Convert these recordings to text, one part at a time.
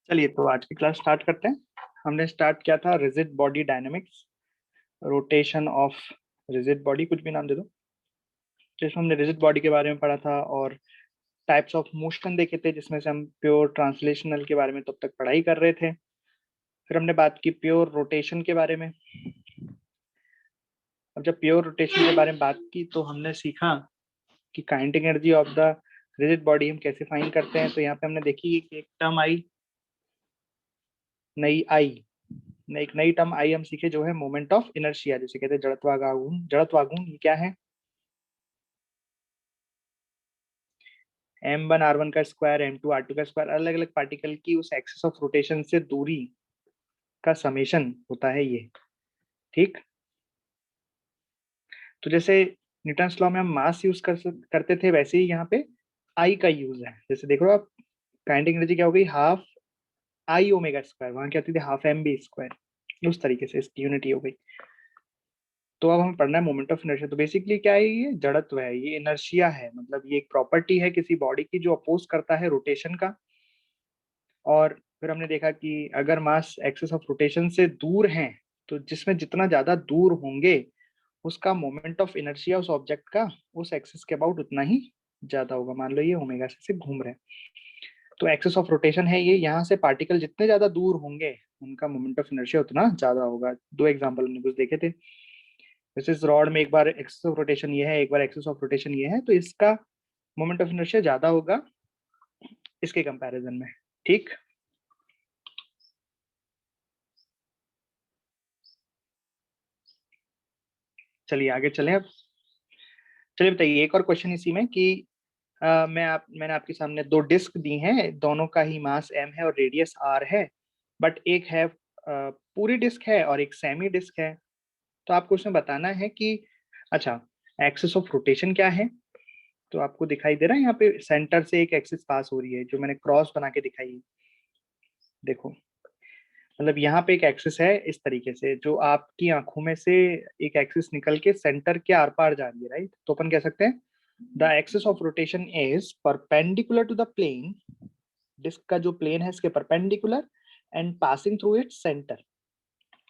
चलिए तो आज की क्लास स्टार्ट करते हैं। हमने स्टार्ट किया था rigid body dynamics, rotation of rigid body, कुछ भी नाम दे दो। जिसमें हमने रिजिड बॉडी के बारे में पढ़ा था और टाइप्स ऑफ मोशन देखे थे, जिसमें से हम प्योर ट्रांसलेशनल के बारे में तब तक पढ़ाई कर रहे थे। फिर हमने बात की प्योर रोटेशन के बारे में। अब जब प्योर रोटेशन के बारे में बात की तो हमने सीखा कि kinetic energy of the rigid body हम कैसे फाइंड करते हैं। तो यहाँ पे हमने देखी कि एक टर्म आई, एक नई टर्म आई हम सीखे, जो है मोमेंट ऑफ इनर्शिया, जिसे कहते हैं जड़त्वाघूर्ण। जड़त्वाघूर्ण ये क्या है? m1 r1 का स्क्वायर, m2 r2 का स्क्वायर, अलग अलग पार्टिकल की उस एक्सिस ऑफ रोटेशन से दूरी का समेशन होता है ये। ठीक, तो जैसे न्यूटन्स लॉ में हम मास यूज करते थे, वैसे ही यहाँ पे आई का यूज है। जैसे देख रहे हो आप, काइनेटिक एनर्जी क्या हो गई? हाफ आई ओमेगा स्क्वायर, वहां क्या होती थी? Half M B square. उस तरीके से इसकी यूनिटी हो गई। तो अब हमें पढ़ना है मोमेंट ऑफ इनर्शिया। तो बेसिकली क्या है? ये जड़त्व है, ये इनर्शिया है, मतलब ये एक प्रॉपर्टी है किसी बॉडी की जो अपोज करता है रोटेशन का। और फिर हमने देखा कि अगर मास एक्सिस ऑफ रोटेशन से दूर है, तो जिसमें जितना ज्यादा दूर होंगे उसका मोमेंट ऑफ इनर्शिया उस ऑब्जेक्ट का उस एक्सिस के अबाउट उतना ही ज्यादा होगा। मान लो ये ओमेगा से घूम रहे हैं, तो एक्सिस ऑफ रोटेशन है ये, यहाँ से पार्टिकल जितने ज्यादा दूर होंगे उनका मोमेंट ऑफ इनर्शिया उतना ज्यादा होगा। दो एग्जांपल हमने कुछ देखे थे। जैसे इस रॉड में एक बार एक्सिस ऑफ रोटेशन ये है, एक बार एक्सिस ऑफ रोटेशन ये है, तो इसका मोमेंट ऑफ इनर्शिया ज्यादा होगा इसके कंपैरिजन में। ठीक, चलिए आगे चलें अब। चलिए बताइए एक और क्वेश्चन इसी में कि मैंने आपके सामने दो डिस्क दी हैं, दोनों का ही मास m है और रेडियस r है, बट एक है पूरी डिस्क है और एक सेमी डिस्क है। तो आपको उसमें बताना है कि अच्छा, एक्सिस ऑफ रोटेशन क्या है। तो आपको दिखाई दे रहा है यहाँ पे सेंटर से एक एक्सिस पास हो रही है, जो मैंने क्रॉस बना के दिखाई है। देखो, मतलब यहाँ पे एक एक्सिस है इस तरीके से, जो आपकी आंखों में से एक एक्सिस निकल के सेंटर के आर पार जा रही है, राइट? तो अपन कह सकते हैं the axis of rotation is perpendicular to the plane. Disc का जो प्लेन है इसके perpendicular and passing through its centre.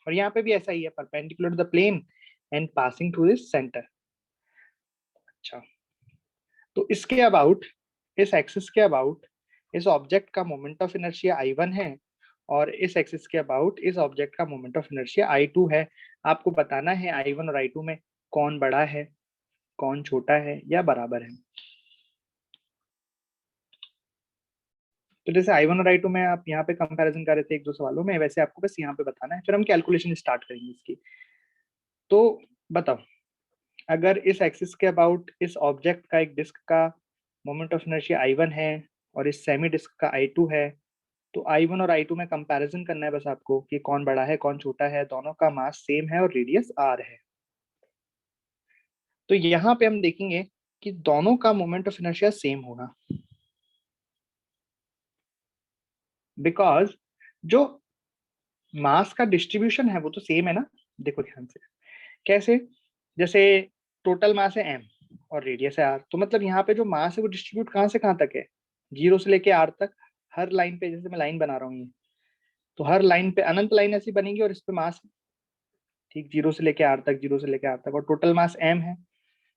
और यहाँ पे भी ऐसा ही है, perpendicular to the plane and passing through its centre. अच्छा, तो इसके अबाउट, इस एक्सिस के अबाउट इस ऑब्जेक्ट का मोमेंट ऑफ इनर्शिया I1 है, और इस एक्सिस के अबाउट इस ऑब्जेक्ट का मोमेंट ऑफ इनर्शिया I2 है। आपको बताना है I1 और I2 में कौन बड़ा है, कौन छोटा है या बराबर है। तो जैसे I1 और I2 में आप यहाँ पे कंपैरिजन कर रहे थे एक दो सवालों में, वैसे आपको बस यहाँ पे बताना है, फिर हम कैलकुलेशन स्टार्ट करेंगे इसकी। तो बताओ, अगर इस एक्सिस के अबाउट इस ऑब्जेक्ट का, एक डिस्क का मोमेंट ऑफ इनर्शिया I1 है और इस सेमी डिस्क का I2 है, तो I1 और I2 में कंपैरिजन करना है बस आपको कि कौन बड़ा है कौन छोटा है। दोनों का मास सेम है और रेडियस r है। तो यहाँ पे हम देखेंगे कि दोनों का मोमेंट ऑफ इनर्शिया सेम होगा, बिकॉज जो मास का डिस्ट्रीब्यूशन है वो तो सेम है ना। देखो ध्यान से, कैसे? जैसे टोटल मास है m और रेडियस है r, तो मतलब यहाँ पे जो मास है वो डिस्ट्रीब्यूट कहाँ से कहाँ तक है? 0 से लेके r तक। हर लाइन पे, जैसे मैं लाइन बना रहा हूँ ये, तो हर लाइन पे अनंत लाइन ऐसी बनेगी और इस पे मास, ठीक, 0 से लेके r तक, 0 से लेके r तक, और टोटल मास m है।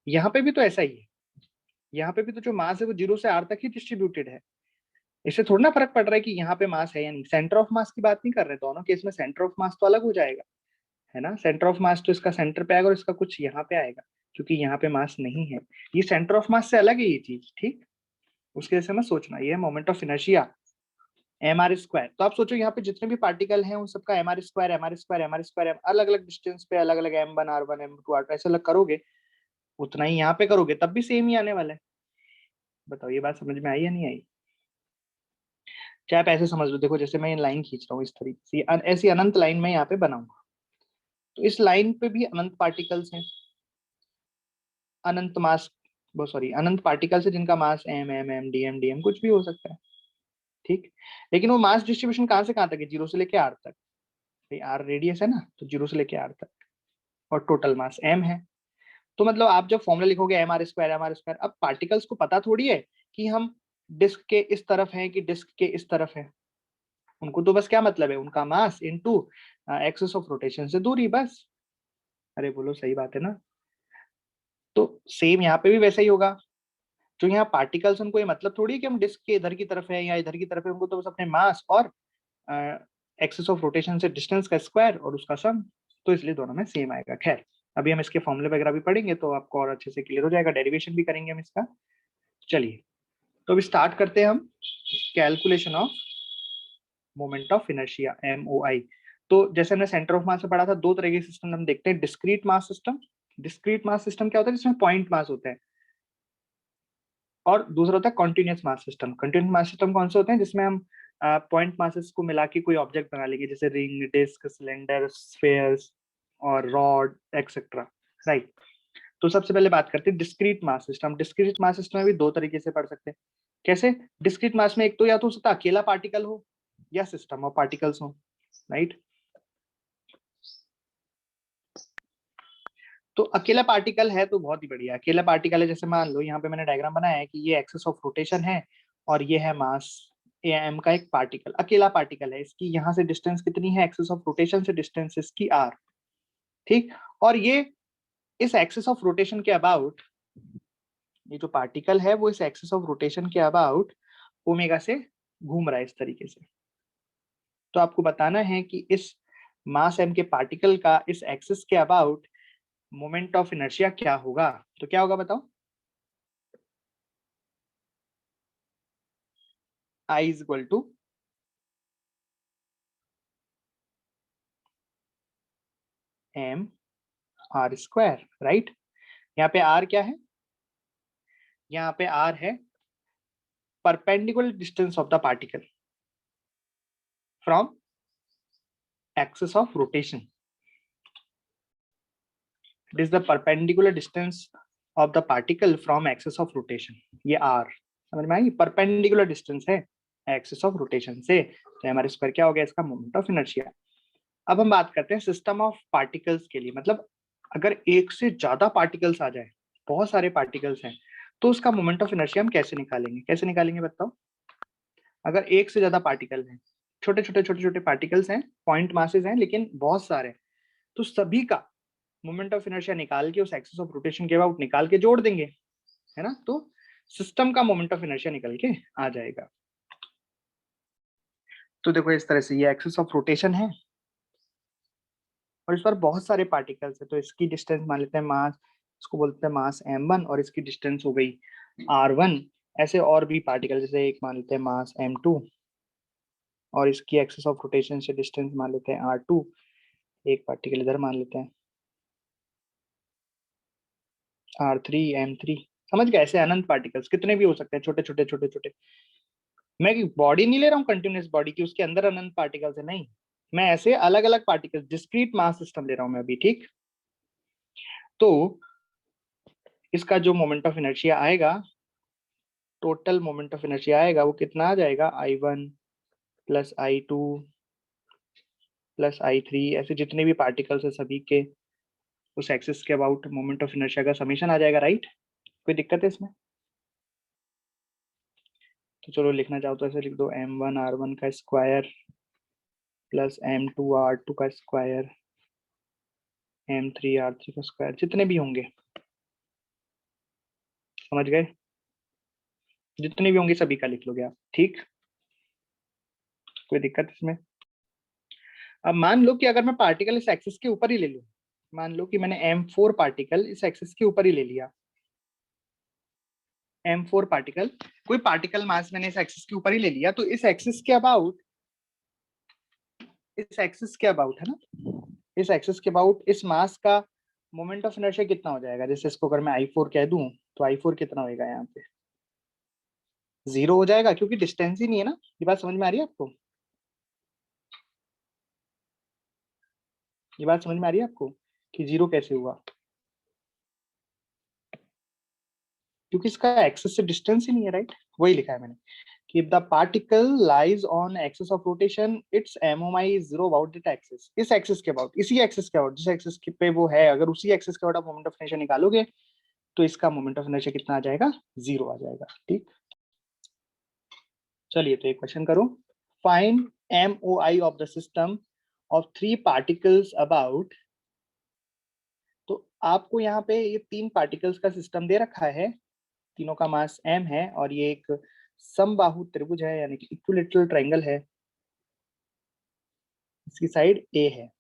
यहाँ पे भी तो ऐसा ही है, यहाँ पे भी तो जो मास है वो 0 से r तक ही डिस्ट्रीब्यूटेड है। इससे थोड़ा ना फर्क पड़ रहा है कि यहाँ पे मास है या नहीं। सेंटर ऑफ मास की बात नहीं कर रहे, दोनों केस में सेंटर ऑफ मास तो अलग हो जाएगा, है ना। सेंटर ऑफ मास तो इसका सेंटर पे आएगा और इसका कुछ यहाँ पे आएगा, क्योंकि यहाँ पे मास नहीं है। ये सेंटर ऑफ मास से अलग है ये चीज, ठीक। उसके जैसे मैं सोचना, ये है मोमेंट ऑफ इनर्शिया mr²। तो आप सोचो यहाँ पे जितने भी पार्टिकल हैं उन सबका mr², अलग अलग डिस्टेंस पे, अलग अलग m1 r1 m2 r2 ऐसे अलग करोगे, उतना ही यहाँ पे करोगे तब भी सेम ही आने वाला है। बताओ ये बात समझ में आई या नहीं आई? चाहे आप ऐसे समझ लो, देखो जैसे मैं ये लाइन खींच रहा हूँ इस तरीके से, ऐसी अनंत लाइन में यहाँ पे बनाऊंगा, तो इस लाइन पे भी अनंत पार्टिकल्स हैं, अनंत मास, वो सॉरी अनंत पार्टिकल्स है जिनका मास m कुछ भी हो सकता है, ठीक। लेकिन वो मास डिस्ट्रीब्यूशन कहाँ से कहाँ तक है? 0 से लेके r तक। भाई r रेडियस है ना, तो 0 से लेके r तक, और टोटल मास m है। तो मतलब आप जब फॉर्मूला लिखोगे mr², अब पार्टिकल्स को पता थोड़ी है कि हम डिस्क के इस तरफ हैं कि डिस्क के इस तरफ है। उनको तो बस क्या मतलब है, उनका mass into axis of rotation से दूरी, बस। अरे बोलो सही बात है ना। तो सेम यहाँ पे भी वैसा ही होगा। जो यहाँ पार्टिकल्स, उनको ये मतलब थोड़ी है कि हम डिस्क के इधर की तरफ है या इधर की तरफ है, उनको तो बस अपने मास और एक्सिस ऑफ रोटेशन से डिस्टेंस का स्क्वायर और उसका सम, तो इसलिए दोनों में सेम आएगा। खैर, अभी हम इसके फॉर्मूले वगैरह भी पढ़ेंगे तो आपको और अच्छे से क्लियर हो जाएगा, डेरिवेशन भी करेंगे हम इसका। चलिए, तो अभी स्टार्ट करते हैं हम calculation of moment of inertia, MOI। तो जैसे हमने सेंटर ऑफ मास से पढ़ा था, दो तरह के सिस्टम हम देखते हैं, discrete mass system. Discrete mass system क्या होता है, जिसमें पॉइंट मास होता है, और दूसरा होता है continuous mass system. Continuous mass system कौन से होते हैं, जिसमें हम पॉइंट मासेस को मिला के कोई ऑब्जेक्ट बना लेंगे, जैसे रिंग, डिस्क, सिलेंडर, स्फेयर्स और रॉड एक्सेट्रा, राइट। तो सबसे पहले बात करते हैं discrete mass system. Discrete mass system में भी दो तरीके से पढ़ सकते हैं। कैसे? डिस्क्रीट मास में एक तो या तो सकता अकेला पार्टिकल हो या सिस्टम ऑफ पार्टिकल्स हो, राइट। तो अकेला पार्टिकल है तो बहुत ही बढ़िया। अकेला पार्टिकल है, जैसे मान लो यहाँ पे मैंने डायग्राम बनाया है कि ये एक्सिस ऑफ रोटेशन है और ये है मास एम का एक पार्टिकल, अकेला पार्टिकल है। इसकी यहाँ से डिस्टेंस कितनी है, एक्सिस ऑफ रोटेशन से डिस्टेंस इसकी r, ठीक। और ये इस एक्सिस ऑफ रोटेशन के अबाउट, ये जो पार्टिकल है वो इस एक्सिस ऑफ रोटेशन के अबाउट ओमेगा से घूम रहा है इस तरीके से। तो आपको बताना है कि इस मास m के पार्टिकल का इस एक्सिस के अबाउट मोमेंट ऑफ इनर्शिया क्या होगा। तो क्या होगा बताओ? I is equal to M R square, right. यहाँ पे r क्या है, यहाँ पे r है perpendicular distance of the particle from axis of rotation. It is the perpendicular distance of the particle from axis of rotation. ये r समझ में आई, परपेंडिकुलर डिस्टेंस है एक्सिस ऑफ रोटेशन से, तो हमारे स्क्वायर क्या हो गया, इसका मोमेंट ऑफ इनर्शिया। अब हम बात करते हैं सिस्टम ऑफ पार्टिकल्स के लिए, मतलब अगर एक से ज्यादा पार्टिकल्स आ जाए, बहुत सारे पार्टिकल्स हैं, तो उसका मोमेंट ऑफ इनर्शिया हम कैसे निकालेंगे, कैसे निकालेंगे बताओ? अगर एक से ज्यादा पार्टिकल हैं, छोटे छोटे छोटे छोटे पार्टिकल्स हैं, पॉइंट मासेस हैं, लेकिन बहुत सारे, तो सभी का मोमेंट ऑफ इनर्शिया निकाल के उस एक्सिस ऑफ रोटेशन के अबाउट निकाल के जोड़ देंगे, है ना। तो सिस्टम का मोमेंट ऑफ इनर्शिया निकल के आ जाएगा। तो देखो इस तरह से ये एक्सिस ऑफ रोटेशन है और इस पर बहुत सारे पार्टिकल्स है, तो इसकी डिस्टेंस मान लेते हैं मास, इसको बोलते हैं मास m1, और इसकी डिस्टेंस हो गई r1। ऐसे और भी पार्टिकल, जैसे एक मान लेते हैं मास m2 और इसकी एक्सिस ऑफ रोटेशन से डिस्टेंस मान लेते हैं r2। एक पार्टिकल इधर मान लेते हैं r3, m3। समझ गए? ऐसे अनंत पार्टिकल्स कितने भी हो सकते हैं, छोटे छोटे छोटे छोटे। मैं बॉडी नहीं ले रहा हूँ कंटिन्यूस बॉडी की, उसके अंदर अनंत पार्टिकल्स है, नहीं। मैं ऐसे अलग अलग पार्टिकल्स, डिस्क्रीट मास सिस्टम ले रहा हूँ मैं अभी, ठीक। तो इसका जो मोमेंट ऑफ इनर्शिया आएगा, टोटल मोमेंट ऑफ इनर्शिया आएगा, वो कितना आ जाएगा, I1 plus I2 plus I3, ऐसे जितने भी पार्टिकल्स है सभी के उस एक्सिस के अबाउट मोमेंट ऑफ इनर्शिया का समीशन आ जाएगा, राइट। कोई दिक्कत है इसमें? तो चलो लिखना चाहो तो ऐसे लिख दो, m1r1 का स्क्वायर प्लस m2r2 का स्क्वायर, m3r3 का स्क्वायर, जितने भी होंगे, समझ गए, जितने भी होंगे सभी का लिख लोगे आप, ठीक। कोई दिक्कत इसमें? अब मान लो कि अगर मैं पार्टिकल इस एक्सिस के ऊपर ही ले लूं, मान लो कि मैंने m4 पार्टिकल इस एक्सिस के ऊपर ही ले लिया, m4 पार्टिकल, कोई पार्टिकल मास मैंने इस एक्सिस के ऊपर ही ले लिया, तो इस एक्सिस के अबाउट, इस एक्सिस के अबाउट, है ना, इस एक्सिस के अबाउट इस मास का मोमेंट ऑफ इनर्शिया कितना हो जाएगा। जैसे इसको अगर मैं I4 कह दूं, तो I4 कितना होएगा, यहाँ पे 0 हो जाएगा, क्योंकि डिस्टेंस ही नहीं है ना। ये बात समझ में आ रही है आपको? ये बात समझ में आ रही है आपको कि 0 कैसे हुआ? क्योंकि इसका एक्सिस से डिस्टेंस ही नहीं है, राइट। वही लिखा है मैंने कि the particle lies on axis of rotation, it's MOI is 0 about that axis. इस एक्सिस के अबाउट, इसी एक्सिस के अबाउट, जिस एक्सिस पे वो है, अगर उसी एक्सिस के अबाउट आप मोमेंट ऑफ इनर्शिया निकालोगे, तो इसका मोमेंट ऑफ इनर्शिया कितना आ जाएगा, 0 आ जाएगा, ठीक। चलिए तो एक क्वेश्चन करो, find MOI of the system of 3 particles about, तो आपको यहाँ पे ये 3 पार्टिकल्स का सिस्टम दे रखा है, तीनों का मास m है और ये एक समबाहु त्रिभुज है यानी कि इक्विलैटरल ट्रायंगल है, इसकी साइड a है।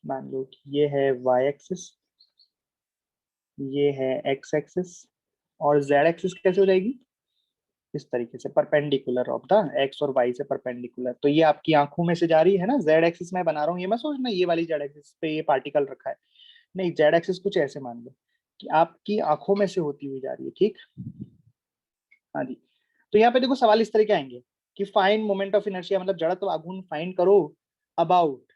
मान लो कि ये है y एक्सिस, ये है x एक्सिस और z एक्सिस कैसे हो जाएगी, इस तरीके से परपेंडिकुलर ऑफ द x और y से परपेंडिकुलर। तो ये आपकी आंखों में से जा रही है ना, z एक्सिस मैं बना रहा हूँ, ये मैं सोचना ये वाली z एक्सिस पे ये पार्टिकल रखा है, नहीं z एक्सिस कुछ ऐसे मान लो कि आपकी आंखों में से होती हुई जा रही है, ठीक। हाँ जी, तो यहाँ पे देखो सवाल इस तरह के आएंगे कि फाइंड मोमेंट ऑफ इनर्शिया, मतलब जड़त्व आघूर्ण फाइंड करो अबाउट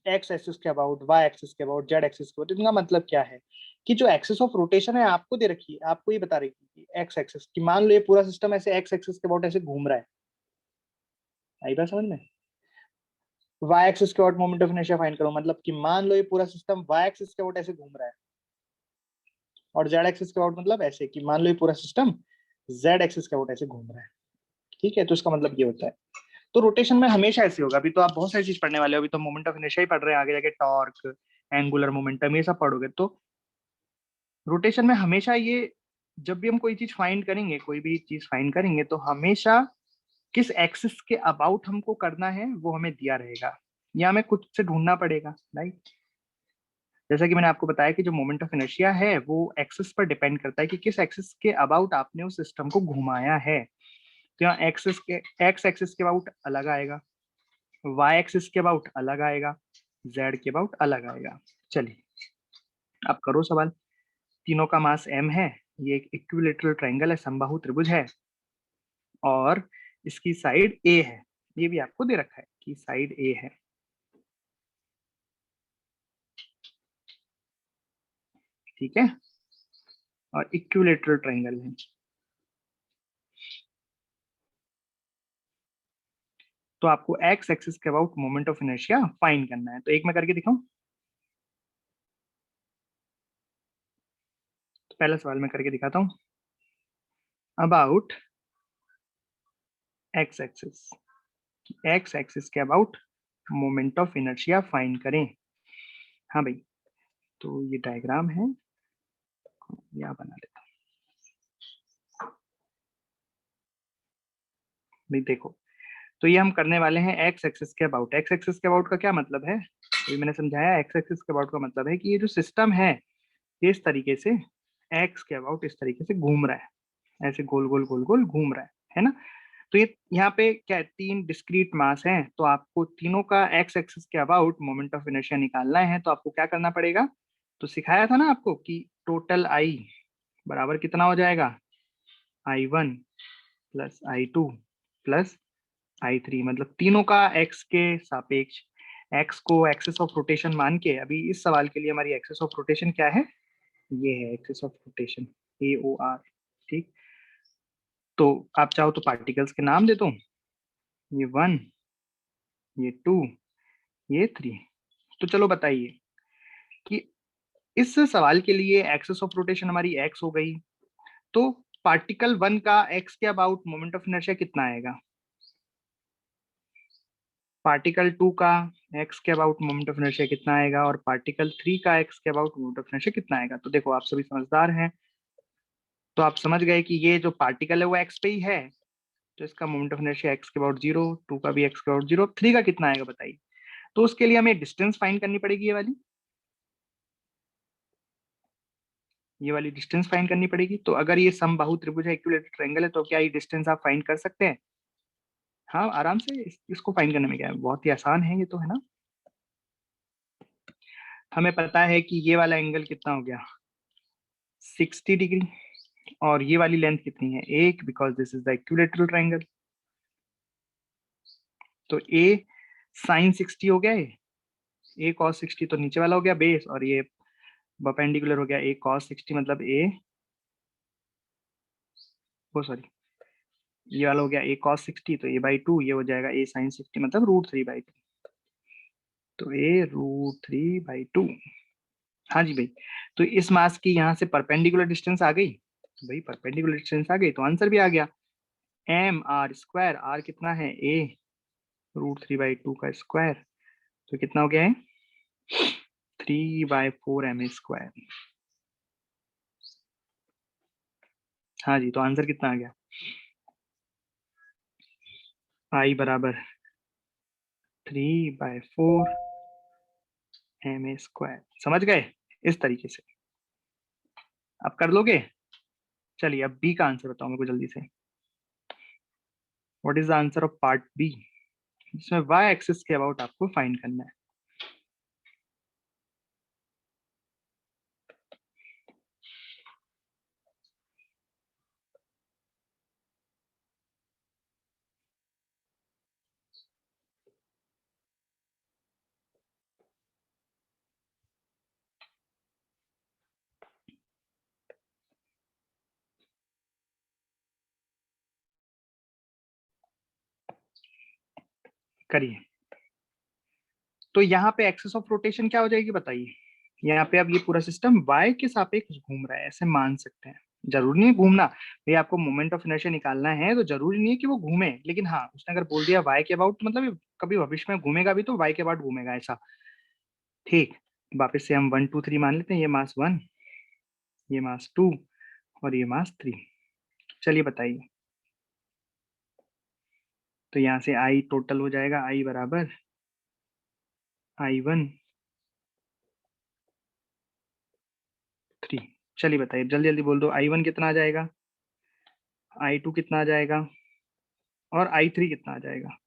एक्स एक्सिस के अबाउट, वाई एक्सिस के अबाउट, जेड एक्सिस के अबाउट। इनका मतलब क्या है कि जो एक्सिस ऑफ रोटेशन है आपको दे रखी है, आपको ये बता रही है कि एक्स एक्सिस की, मान लो ये पूरा सिस्टम ऐसे एक्स एक्सिस के अबाउट ऐसे घूम रहा है, आई बात समझ में। वाई एक्सिस के about moment of inertia find करो, मतलब कि मान लो ये पूरा सिस्टम वाई एक्सिस के अबाउट ऐसे घूम रहा है, और जेड एक्सिस के अबाउट मतलब ऐसे कि मान लो ये पूरा सिस्टम जेड एक्सिस के अबाउट ऐसे घूम रहा है, ठीक है। तो इसका मतलब ये होता है, तो रोटेशन में हमेशा ऐसे होगा। अभी तो आप बहुत सारी चीज पढ़ने वाले हो, अभी तो मोमेंट ऑफ इनर्शिया ही पढ़ रहे हैं, आगे जाके टॉर्क, एंगुलर मोमेंटम, ये सब पढ़ोगे। तो रोटेशन में हमेशा ये, जब भी हम कोई चीज फाइंड करेंगे, कोई भी चीज फाइंड करेंगे, तो हमेशा किस एक्सिस के अबाउट हमको करना है वो हमें दिया रहेगा, या हमें खुद से ढूंढना पड़ेगा, राइट। जैसा कि मैंने आपको बताया कि जो मोमेंट ऑफ इनर्शिया है वो एक्सिस पर डिपेंड करता है कि किस एक्सिस के अबाउट आपने उस सिस्टम को घुमाया है। तो यहाँ एक्सिस के, एक्स एक्सिस के अबाउट अलग आएगा, वाई एक्सिस के अबाउट अलग आएगा, जेड के अबाउट अलग आएगा। चलिए अब करो सवाल। तीनों का मास m है, ये एक इक्विलैटरल ट्रायंगल है, समबाहु त्रिभुज है, और इसकी साइड a है, ये भी आपको दे रखा है कि साइड a है, ठीक है, और इक्विलैटरल ट्रायंगल है। तो आपको एक्स एक्सिस के about moment of inertia find करना है। तो एक मैं करके दिखाऊं, तो पहला सवाल मैं करके दिखाता हूं, about X axis, X axis के about moment of inertia find करें। हाँ भाई, तो ये डायग्राम है, यहाँ बना लेता हूँ भाई। देखो, तो ये हम करने वाले हैं एक्स एक्सिस के अबाउट। एक्स एक्सिस के अबाउट का क्या मतलब है, ये मैंने समझाया। एक्स एक्सिस के अबाउट का मतलब है कि ये जो सिस्टम है ये इस तरीके से एक्स के अबाउट इस तरीके से घूम रहा है, ऐसे गोल गोल गोल गोल घूम रहा है ना। तो ये यहाँ पे क्या है, 3 डिस्क्रीट मास हैं, तो आपको तीनों का एक्स एक्सिस के अबाउट मोमेंट ऑफ इनर्शिया निकालना है। तो आपको क्या करना पड़ेगा, तो सिखाया था ना आपको कि टोटल आई बराबर कितना हो जाएगा, I1 plus I2 plus I3, मतलब तीनों का x के सापेक्ष, x को एक्सिस ऑफ रोटेशन मान के, अभी इस सवाल के लिए हमारी एक्सिस ऑफ रोटेशन क्या है, ये है एक्सिस ऑफ रोटेशन AOR, ठीक। तो आप चाहो तो पार्टिकल्स के नाम दे दो, ये 1, ये 2, ये 3। तो चलो बताइए कि इस सवाल के लिए एक्सिस ऑफ रोटेशन हमारी x हो गई, तो पार्टिकल 1 का x के अबाउट मोमेंट ऑफ इनर्शिया कितना आएगा, पार्टिकल 2 का x के अबाउट मोमेंट ऑफ इनर्शिया कितना आएगा, और पार्टिकल 3 का x के अबाउट मोमेंट ऑफ इनर्शिया कितना आएगा। तो देखो आप सभी समझदार हैं, तो आप समझ गए कि ये जो पार्टिकल है वो x पे ही है, तो इसका मोमेंट ऑफ इनर्शिया x के अबाउट 0, 2 का भी x के अबाउट 0, 3 का कितना आएगा बताइए। तो उसके लिए हमें डिस्टेंस फाइंड करनी पड़ेगी, ये वाली डिस्टेंस फाइंड करनी पड़ेगी। तो अगर ये समबाहु त्रिभुज है, इक्विलैटरल ट्रायंगल है, तो क्या ये डिस्टेंस आप फाइंड कर सकते हैं। हाँ आराम से, इसको फाइंड करने में क्या है, बहुत ही आसान है ये तो, है ना। हमें पता है कि ये वाला एंगल कितना हो गया, 60 डिग्री, और ये वाली लेंथ कितनी है, 1, because this is the equilateral triangle. तो a sin 60 हो गया, a cos 60, तो नीचे वाला हो गया बेस, और ये परपेंडिकुलर हो गया a cos 60, मतलब a, वो सॉरी, ये वाला हो गया a cos 60, तो a/2, ये हो जाएगा a sin 60, मतलब √3/2, तो a√3/2। हाँ जी भाई, तो इस मास की यहाँ से परपेंडिकुलर डिस्टेंस आ गई, तो भाई परपेंडिकुलर डिस्टेंस आ गई तो आंसर भी आ गया, m r स्क्वायर, r कितना है a, √3/2 का स्क्वायर, तो कितना हो गया है 3/4 ma²। हाँ जी, तो आंसर कितना आ गया, I बराबर 3/4 ma²। समझ गए, इस तरीके से आप कर लोगे। चलिए अब बी का आंसर बताओ मेरे को जल्दी से। What is the answer of part B, जिसमें वाई एक्सिस के अबाउट आपको फाइंड करना है। करिए। तो यहाँ पे एक्सिस ऑफ रोटेशन क्या हो जाएगी बताइए। यहाँ पे अब ये पूरा सिस्टम वाई के सापेक्ष घूम रहा है, ऐसे मान सकते हैं। जरूरी नहीं है घूमना, भाई आपको मोमेंट ऑफ इनर्शिया निकालना है तो जरूरी नहीं है कि वो घूमे, लेकिन हाँ उसने अगर बोल दिया वाई के अबाउट, मतलब ये कभी भविष्य में घूमेगा भी तो वाई के अबाउट घूमेगा ऐसा। ठीक, वापस से हम 1 2 3 मान लेते हैं। ये मास 1, ये मास 2 और ये मास 3। चलिए बताइए। तो यहाँ से आई टोटल हो जाएगा, आई बराबर I1 3। चलिए बताइए, जल्दी जल्दी बोल दो। I1 कितना आ जाएगा, I2 कितना आ जाएगा और I3 कितना आ जाएगा।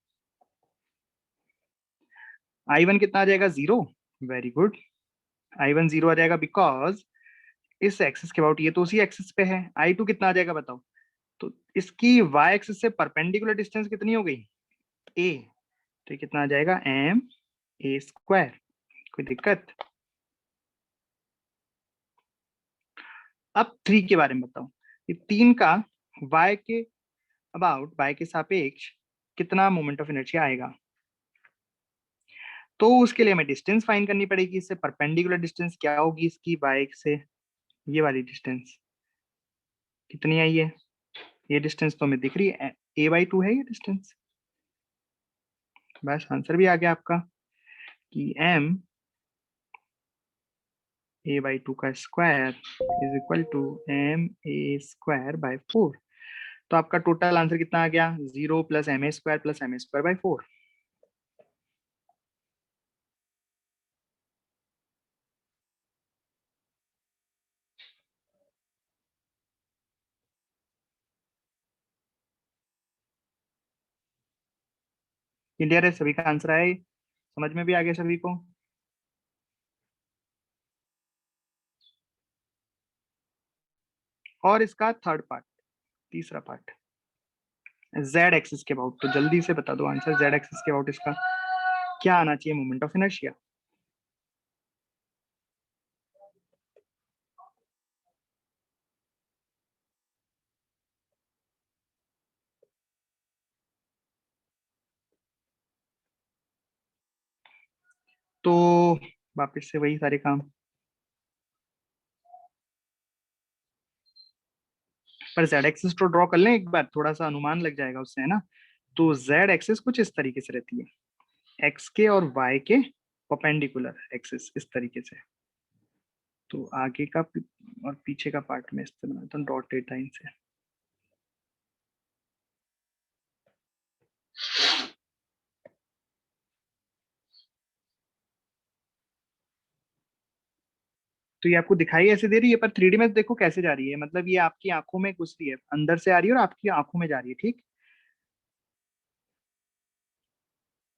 I1 कितना आ जाएगा 0। वेरी गुड, I1 0 आ जाएगा बिकॉज इस एक्सिस के अबाउट, ये तो उसी एक्सिस पे है। I2 कितना आ जाएगा बताओ। तो इसकी y एक्सिस से परपेंडिकुलर डिस्टेंस कितनी हो गई a, तो ये कितना आ जाएगा ma²। कोई दिक्कत। अब 3 के बारे में बताओ। ये 3 का y के अबाउट, y के सापेक्ष कितना मोमेंट ऑफ इनर्शिया आएगा। तो उसके लिए हमें डिस्टेंस फाइंड करनी पड़ेगी। इससे परपेंडिकुलर डिस्टेंस क्या होगी इसकी y से, ये वाली डिस्टेंस कितनी आई है। ये डिस्टेंस तो हमें दिख रही है, a/2 है ये डिस्टेंस। बस आंसर भी आ गया आपका कि m a/2 का square is equal to ma²/4। तो आपका टोटल आंसर कितना आ गया 0 + ma² + ma²/4। क्लियर है, सभी का आंसर आया, समझ में भी आ गया सभी को। और इसका थर्ड पार्ट, तीसरा पार्ट z एक्सिस के अबाउट। तो जल्दी से बता दो आंसर, z एक्सिस के अबाउट इसका क्या आना चाहिए मोमेंट ऑफ इनर्शिया। तो वापस से वही सारे काम, पर z एक्सिस तो ड्रॉ कर लें एक बार, थोड़ा सा अनुमान लग जाएगा उससे, है ना। तो z एक्सिस कुछ इस तरीके से रहती है, x के और y के परपेंडिकुलर एक्सिस इस तरीके से। तो आगे का और पीछे का पार्ट में इस तरह बनाता हूँ डॉटेड लाइन से। तो ये आपको दिखाई ऐसे दे रही है, पर 3D में देखो कैसे जा रही है, मतलब ये आपकी आंखों में घुस रही है, अंदर से आ रही है और आपकी आंखों में जा रही है। ठीक,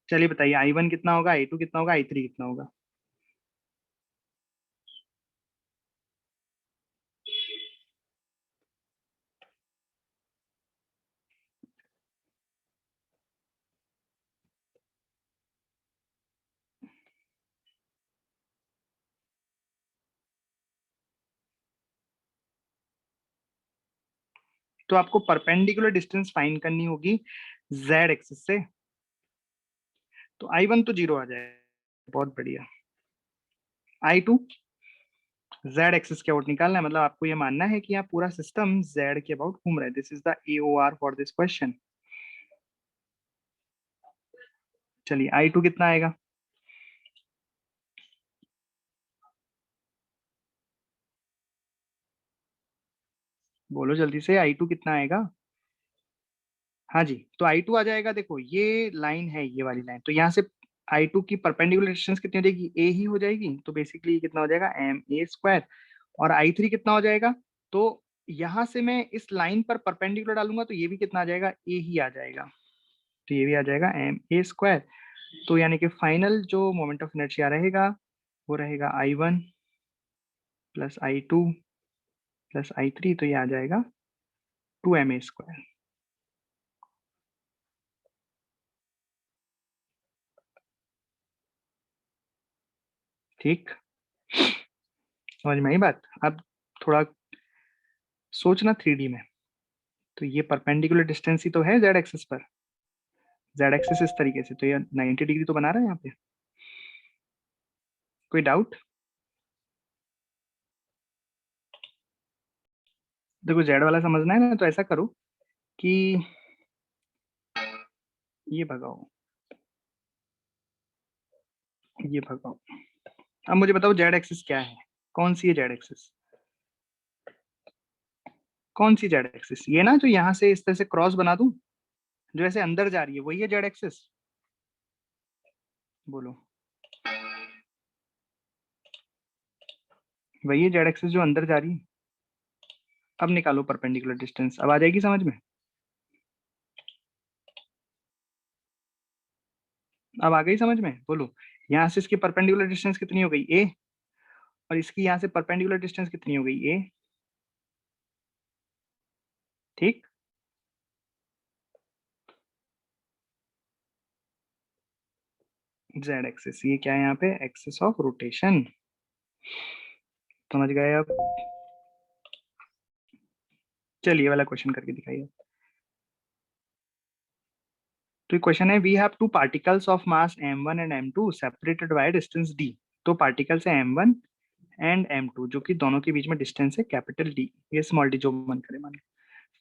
चलिए बताइए I1 कितना होगा, I2 कितना होगा, I3 कितना होगा। तो आपको परपेंडिकुलर डिस्टेंस फाइंड करनी होगी z एक्सिस से। तो I1 तो 0 आ जाएगा, बहुत बढ़िया। I2 z एक्सिस के अबाउट निकालना है, मतलब आपको ये मानना है कि यहाँ पूरा सिस्टम z के अबाउट घूम रहा है। This is the AOR for this question. चलिए I2 कितना आएगा? बोलो जल्दी से, I2 कितना आएगा? हाँ जी, तो I2 आ जाएगा। देखो ये लाइन है, ये वाली लाइन, तो यहाँ से I2 की परपेंडिकुलर डिस्टेंस कितनी हो जाएगी? A ही हो जाएगी। तो बेसिकली कितना हो जाएगा? MA²। और I3 कितना हो जाएगा? तो यहाँ से मैं इस लाइन पर परपेंडिकुलर डालूंगा तो ये भी कितना आ जाएगा? A ही आ जाएगा। तो ये भी आ जाएगा MA²। तो यानी कि फाइनल जो मोमेंट ऑफ इनर्शिया रहेगा वो रहेगा I1 plus I2 plus I3, तो ये आ जाएगा 2ma²। ठीक, समझ में आई बात? अब थोड़ा सोचना 3D में। तो ये परपेंडिकुलर डिस्टेंस ही तो है जेड एक्सिस पर, जेड एक्सिस इस तरीके से, तो ये 90 डिग्री तो बना रहा है यहाँ पे। कोई डाउट? देखो जेड वाला समझना है ना, तो ऐसा करो कि ये भगाओ, ये भगाओ। अब मुझे बताओ जेड एक्सिस क्या है? कौन सी है जेड एक्सिस? कौन सी जेड एक्सिस? ये ना जो यहाँ से इस तरह से क्रॉस बना दूं, जो ऐसे अंदर जा रही है, वही है जेड एक्सिस? बोलो, वही है जेड एक्सिस जो अंदर जा रही है। अब निकालो परपेंडिकुलर डिस्टेंस, अब आ जाएगी समझ में? अब आ गई समझ में? बोलो, यहाँ से इसकी परपेंडिकुलर डिस्टेंस कितनी हो गई? A। और इसकी यहाँ से परपेंडिकुलर डिस्टेंस कितनी हो गई? A। ठीक, जेड एक्सिस, ये क्या है यहाँ पे? Axis of rotation. समझ गए अब? चलिए वाला क्वेश्चन करके दिखाइए। तो क्वेश्चन है, we have two particles of mass m1 and m2 separated by distance d। तो पार्टिकल्स है m1 एंड m2, जो कि दोनों के बीच में डिस्टेंस है कैपिटल D, ये स्मॉल d जो मन करे मान।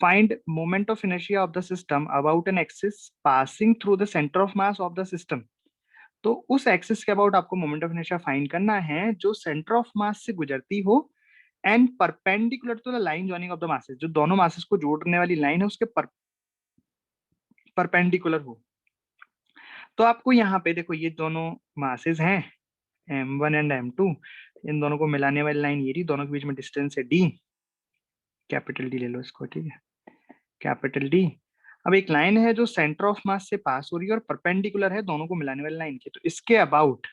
Find moment of inertia of the system about an axis passing through the centre of mass of the system. तो उस एक्सिस के अबाउट आपको मोमेंट ऑफ इनर्शिया फाइंड करना है जो सेंटर ऑफ मास से गुजरती हो and perpendicular to the line joining of the masses, जो दोनों मासेस को जोड़ने वाली लाइन है उसके परपेंडिकुलर हो। तो आपको यहाँ पे देखो, ये दोनों मासेस हैं m1 एंड m2, इन दोनों को मिलाने वाली लाइन ये रही, दोनों के बीच में डिस्टेंस है d, कैपिटल D ले लो इसको, ठीक है, कैपिटल D। अब एक लाइन है जो सेंटर ऑफ मास से पास हो रही है और परपेंडिकुलर है दोनों को मिलाने वाली लाइन की, तो इसके अबाउट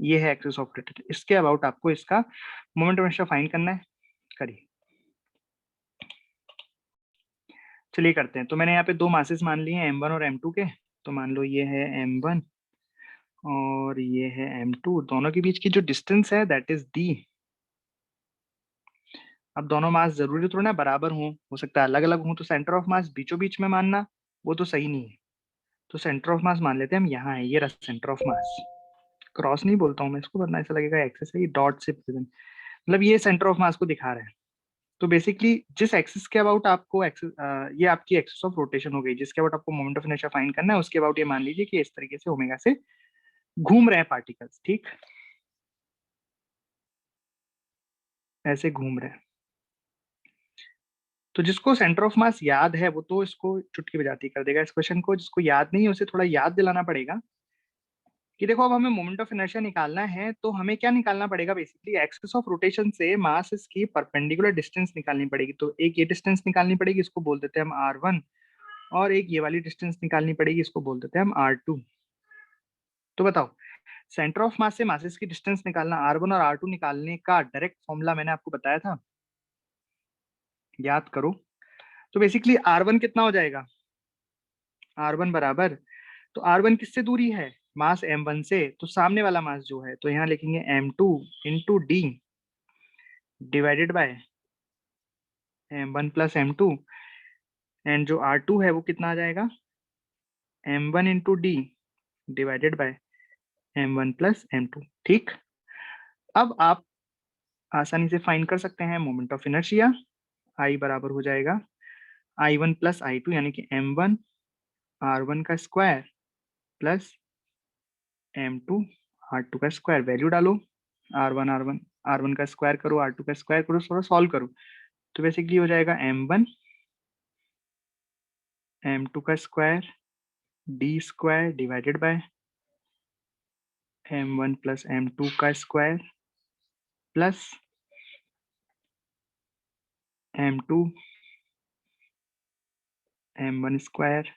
ये है एक्सिस ऑफ रोटेशन, इसके अबाउट आपको इसका मोमेंट ऑफ इनर्शिया फाइंड करना है। करिए, चलिए करते हैं। तो मैंने यहाँ पे दो मासेस मान लिए हैं m1 और m2 के। तो मान लो ये है m1 और ये है m2, दोनों के बीच की जो डिस्टेंस है दैट इज d। अब दोनों मास जरूरी थोड़ा ना बराबर हो सकता है अलग अलग हो, तो सेंटर ऑफ मास बीचों बीच में मानना वो तो सही नहीं है। तो सेंटर ऑफ मास मान लेते हैं हम, यहाँ है ये रहा सेंटर ऑफ मास। क्रॉस नहीं बोलता हूँ मैं इसको, वरना ऐसा लगेगा एक्सेस है, ये डॉट से प्रेजेंट, मतलब ये सेंटर ऑफ मास को दिखा रहा है। तो बेसिकली जिस एक्सिस के अबाउट आपको एक्सिस, ये आपकी एक्सिस ऑफ रोटेशन हो गई, जिसके अबाउट आपको मोमेंट ऑफ इनर्शिया फाइंड करना है, उसके अबाउट ये मान लीजिए कि इस तरीके से ओमेगा से घूम रहे हैं पार्टिकल्स, ठीक, ऐसे घूम रहे हैं। तो जिसको सेंटर ऑफ मास याद है वो तो इसको चुटकी बजाती कर देगा इस क्वेश्चन को, जिसको याद नहीं है उसे थोड़ा याद दिलाना पड़ेगा कि देखो अब हमें मोमेंट ऑफ इनर्शिया निकालना है, तो हमें क्या निकालना पड़ेगा? बेसिकली एक्सिस ऑफ रोटेशन से मास की परपेंडिकुलर डिस्टेंस निकालनी पड़ेगी। तो एक ये डिस्टेंस निकालनी पड़ेगी, इसको बोल देते हैं हम r1, और एक ये वाली डिस्टेंस निकालनी पड़ेगी, इसको बोल देते हैं हम r2। तो बताओ, सेंटर ऑफ मास से मासेस की डिस्टेंस निकालना, r1 और r2 निकालने का डायरेक्ट फॉर्मूला मैंने आपको बताया था, याद करो। तो बेसिकली r1 कितना हो जाएगा? r1 बराबर, तो r1 किससे दूरी है? मास m1 से, तो सामने वाला मास जो है, तो यहाँ लिखेंगे m2 into D divided by m1 plus m2, and जो r2 है वो कितना आ जाएगा? m1 into D divided by m1 plus m2। ठीक, अब आप आसानी से फाइंड कर सकते हैं मोमेंट ऑफ इनर्शिया। I बराबर हो जाएगा I1 प्लस I2, यानी कि m1 r1 का स्क्वायर प्लस m2 r2 का स्क्वायर, वैल्यू डालो, r1 का स्क्वायर करो, r2 का स्क्वायर करो, थोड़ा सॉल्व करो, तो बेसिकली हो जाएगा m1 m2 का square d square divided by m1 plus m2 का square plus m2 m1 square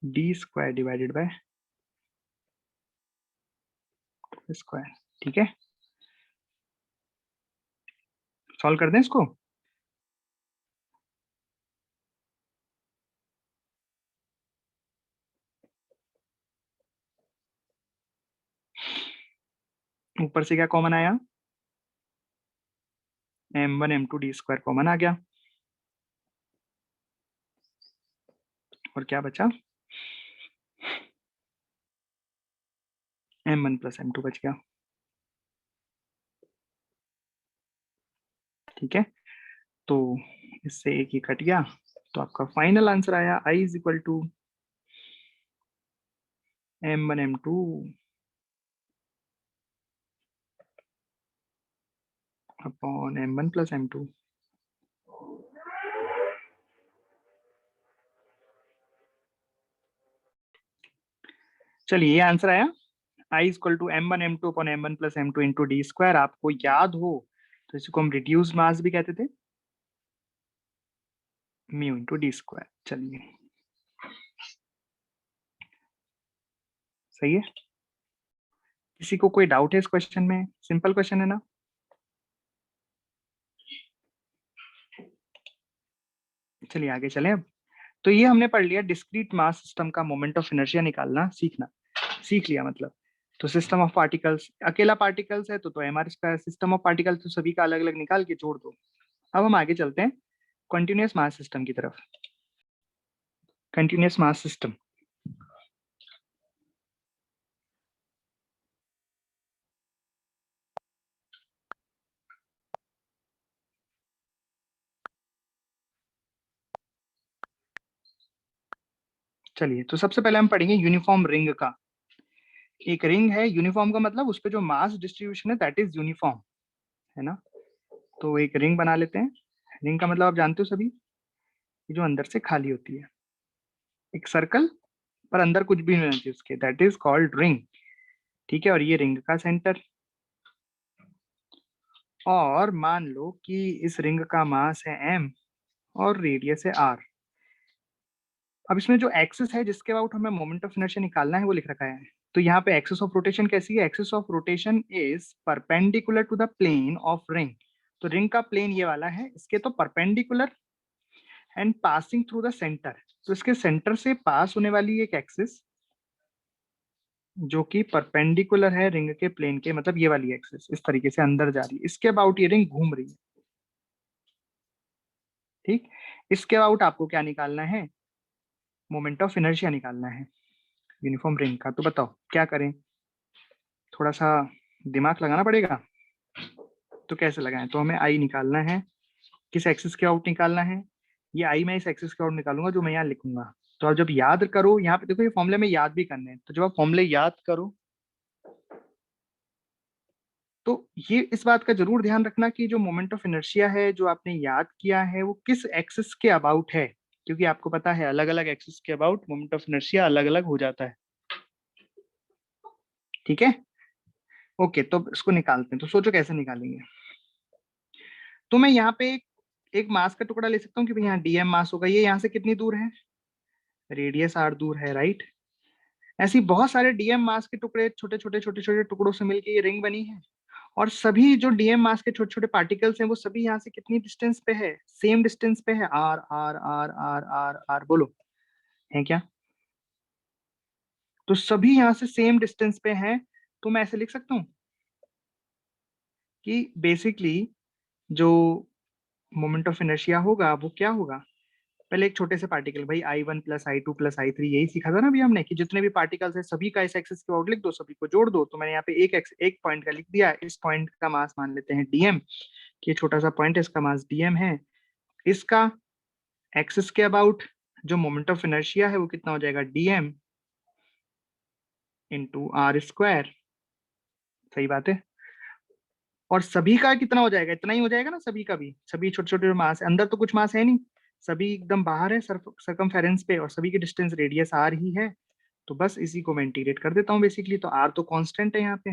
d square divided by square. ठीक है, सॉल्व कर दें इसको। ऊपर से क्या कॉमन आया, m1 m2 d square common आ गया, और क्या बचा, m1 प्लस m2 बच गया। ठीक है, तो इससे एक ही कट गया, तो आपका फाइनल आंसर आया i is equal to m1 m2 upon m1 plus m2। चलिए ये आंसर आया, i equal to m1 m2 upon m1 plus m2 into D square. आपको याद हो तो इसको हम रिड्यूस मास भी कहते थे, म्यू इंटू डी स्क्वायर। चलिए सही है, किसी को कोई डाउट है इस क्वेश्चन में, सिंपल क्वेश्चन है ना। चलिए आगे चलें अब। तो ये हमने पढ़ लिया डिस्क्रीट मास सिस्टम का मोमेंट ऑफ इनर्शिया निकालना सीख लिया मतलब। तो सिस्टम ऑफ पार्टिकल्स, अकेला पार्टिकल्स है तो M R square, system of particles तो सभी का अलग अलग निकाल के जोड़ दो। अब हम आगे चलते हैं कंटिन्यूअस मास सिस्टम की तरफ। कंटिन्यूअस मास सिस्टम, चलिए तो सबसे पहले हम पढ़ेंगे यूनिफॉर्म रिंग का। एक रिंग है, यूनिफॉर्म का मतलब उस पे जो मास डिस्ट्रीब्यूशन है दैट इज यूनिफॉर्म, है ना। तो एक रिंग बना लेते हैं। रिंग का मतलब आप जानते हो सभी, ये जो अंदर से खाली होती है, एक सर्कल पर अंदर कुछ भी नहीं है उसके, दैट इज कॉल्ड रिंग। ठीक है, और ये रिंग का सेंटर, और मान लो कि इस रिंग का मास है m और रेडियस है r। अब इसमें जो एक्सिस है जिसके अबाउट हमें मोमेंट ऑफ इनर्शिया निकालना है वो लिख रखा है। तो यहाँ पे एक्सिस ऑफ रोटेशन कैसी है, axis of rotation is perpendicular to the plane of ring. तो रिंग का प्लेन ये वाला है, इसके तो perpendicular and passing through the centre. तो इसके सेंटर से पास होने वाली एक एक्सिस जो कि परपेंडिकुलर है रिंग के प्लेन के, मतलब ये वाली एक्सिस इस तरीके से अंदर जा रही है, इसके अबाउट ये रिंग घूम रही है। ठीक, इसके अबाउट आपको क्या निकालना है, मोमेंट ऑफ इनर्शिया निकालना है यूनिफॉर्म रिंग का। तो बताओ क्या करें, थोड़ा सा दिमाग लगाना पड़ेगा। तो कैसे लगाएं, तो हमें आई निकालना है, किस एक्सिस के आउट निकालना है, ये आई मैं इस एक्सिस के आउट निकालूंगा जो मैं यहाँ लिखूंगा। तो आप जब याद करो, यहाँ पे देखो ये फॉर्मूले में याद भी करने हैं, तो जब आप फॉर्मूले याद करो तो ये इस बात का जरूर ध्यान रखना कि जो मोमेंट ऑफ इनर्शिया है जो आपने याद किया है वो किस एक्सिस के अबाउट है, क्योंकि आपको पता है अलग अलग एक्सिस के अबाउट मोमेंट ऑफ इनर्शिया अलग अलग हो जाता है। ठीक है, ओके, तो इसको निकालते हैं। तो सोचो कैसे निकालेंगे। तो मैं यहाँ पे एक मास का टुकड़ा ले सकता हूँ कि भाई यहाँ डीएम मास होगा, ये यहाँ से कितनी दूर है, रेडियस आर दूर है, राइट। ऐसी बहुत सारे डीएम मास के टुकड़े छोटे छोटे टुकड़ों से मिलकर ये रिंग बनी है, और सभी जो डीएम मास के छोटे छोटे पार्टिकल्स हैं वो सभी यहाँ से कितनी डिस्टेंस पे है, सेम डिस्टेंस पे है, R R R R R R, बोलो है क्या। तो सभी यहाँ से सेम डिस्टेंस पे हैं, तो मैं ऐसे लिख सकता हूँ कि बेसिकली जो मोमेंट ऑफ इनर्शिया होगा वो क्या होगा, पहले एक छोटे से पार्टिकल, भाई I1 plus I2 plus I3, यही सीखा था ना अभी हमने कि जितने भी पार्टिकल्स है सभी का इस एक्सिस के आउट लिख दो, सभी को जोड़ दो। तो मैंने यहाँ पे एक पॉइंट का लिख दिया, इस पॉइंट का मास मान लेते हैं डीएम, कि ये छोटा सा पॉइंट है इसका मास डीएम है। इसका एक्सिस के अबाउट जो मोमेंट ऑफ इनर्शिया है वो कितना हो जाएगा, डीएम इंटू आर स्क्वायर। सही बात है। और सभी का कितना हो जाएगा, इतना ही हो जाएगा ना सभी का भी, सभी छोटे छोटे मास है, अंदर तो कुछ मास है नहीं, सभी एकदम बाहर है सरकमफेरेंस पे, और सभी की डिस्टेंस रेडियस आर ही है। तो बस इसी को मैं इंटीग्रेट कर देता हूँ बेसिकली, तो आर तो कांस्टेंट है यहाँ पे,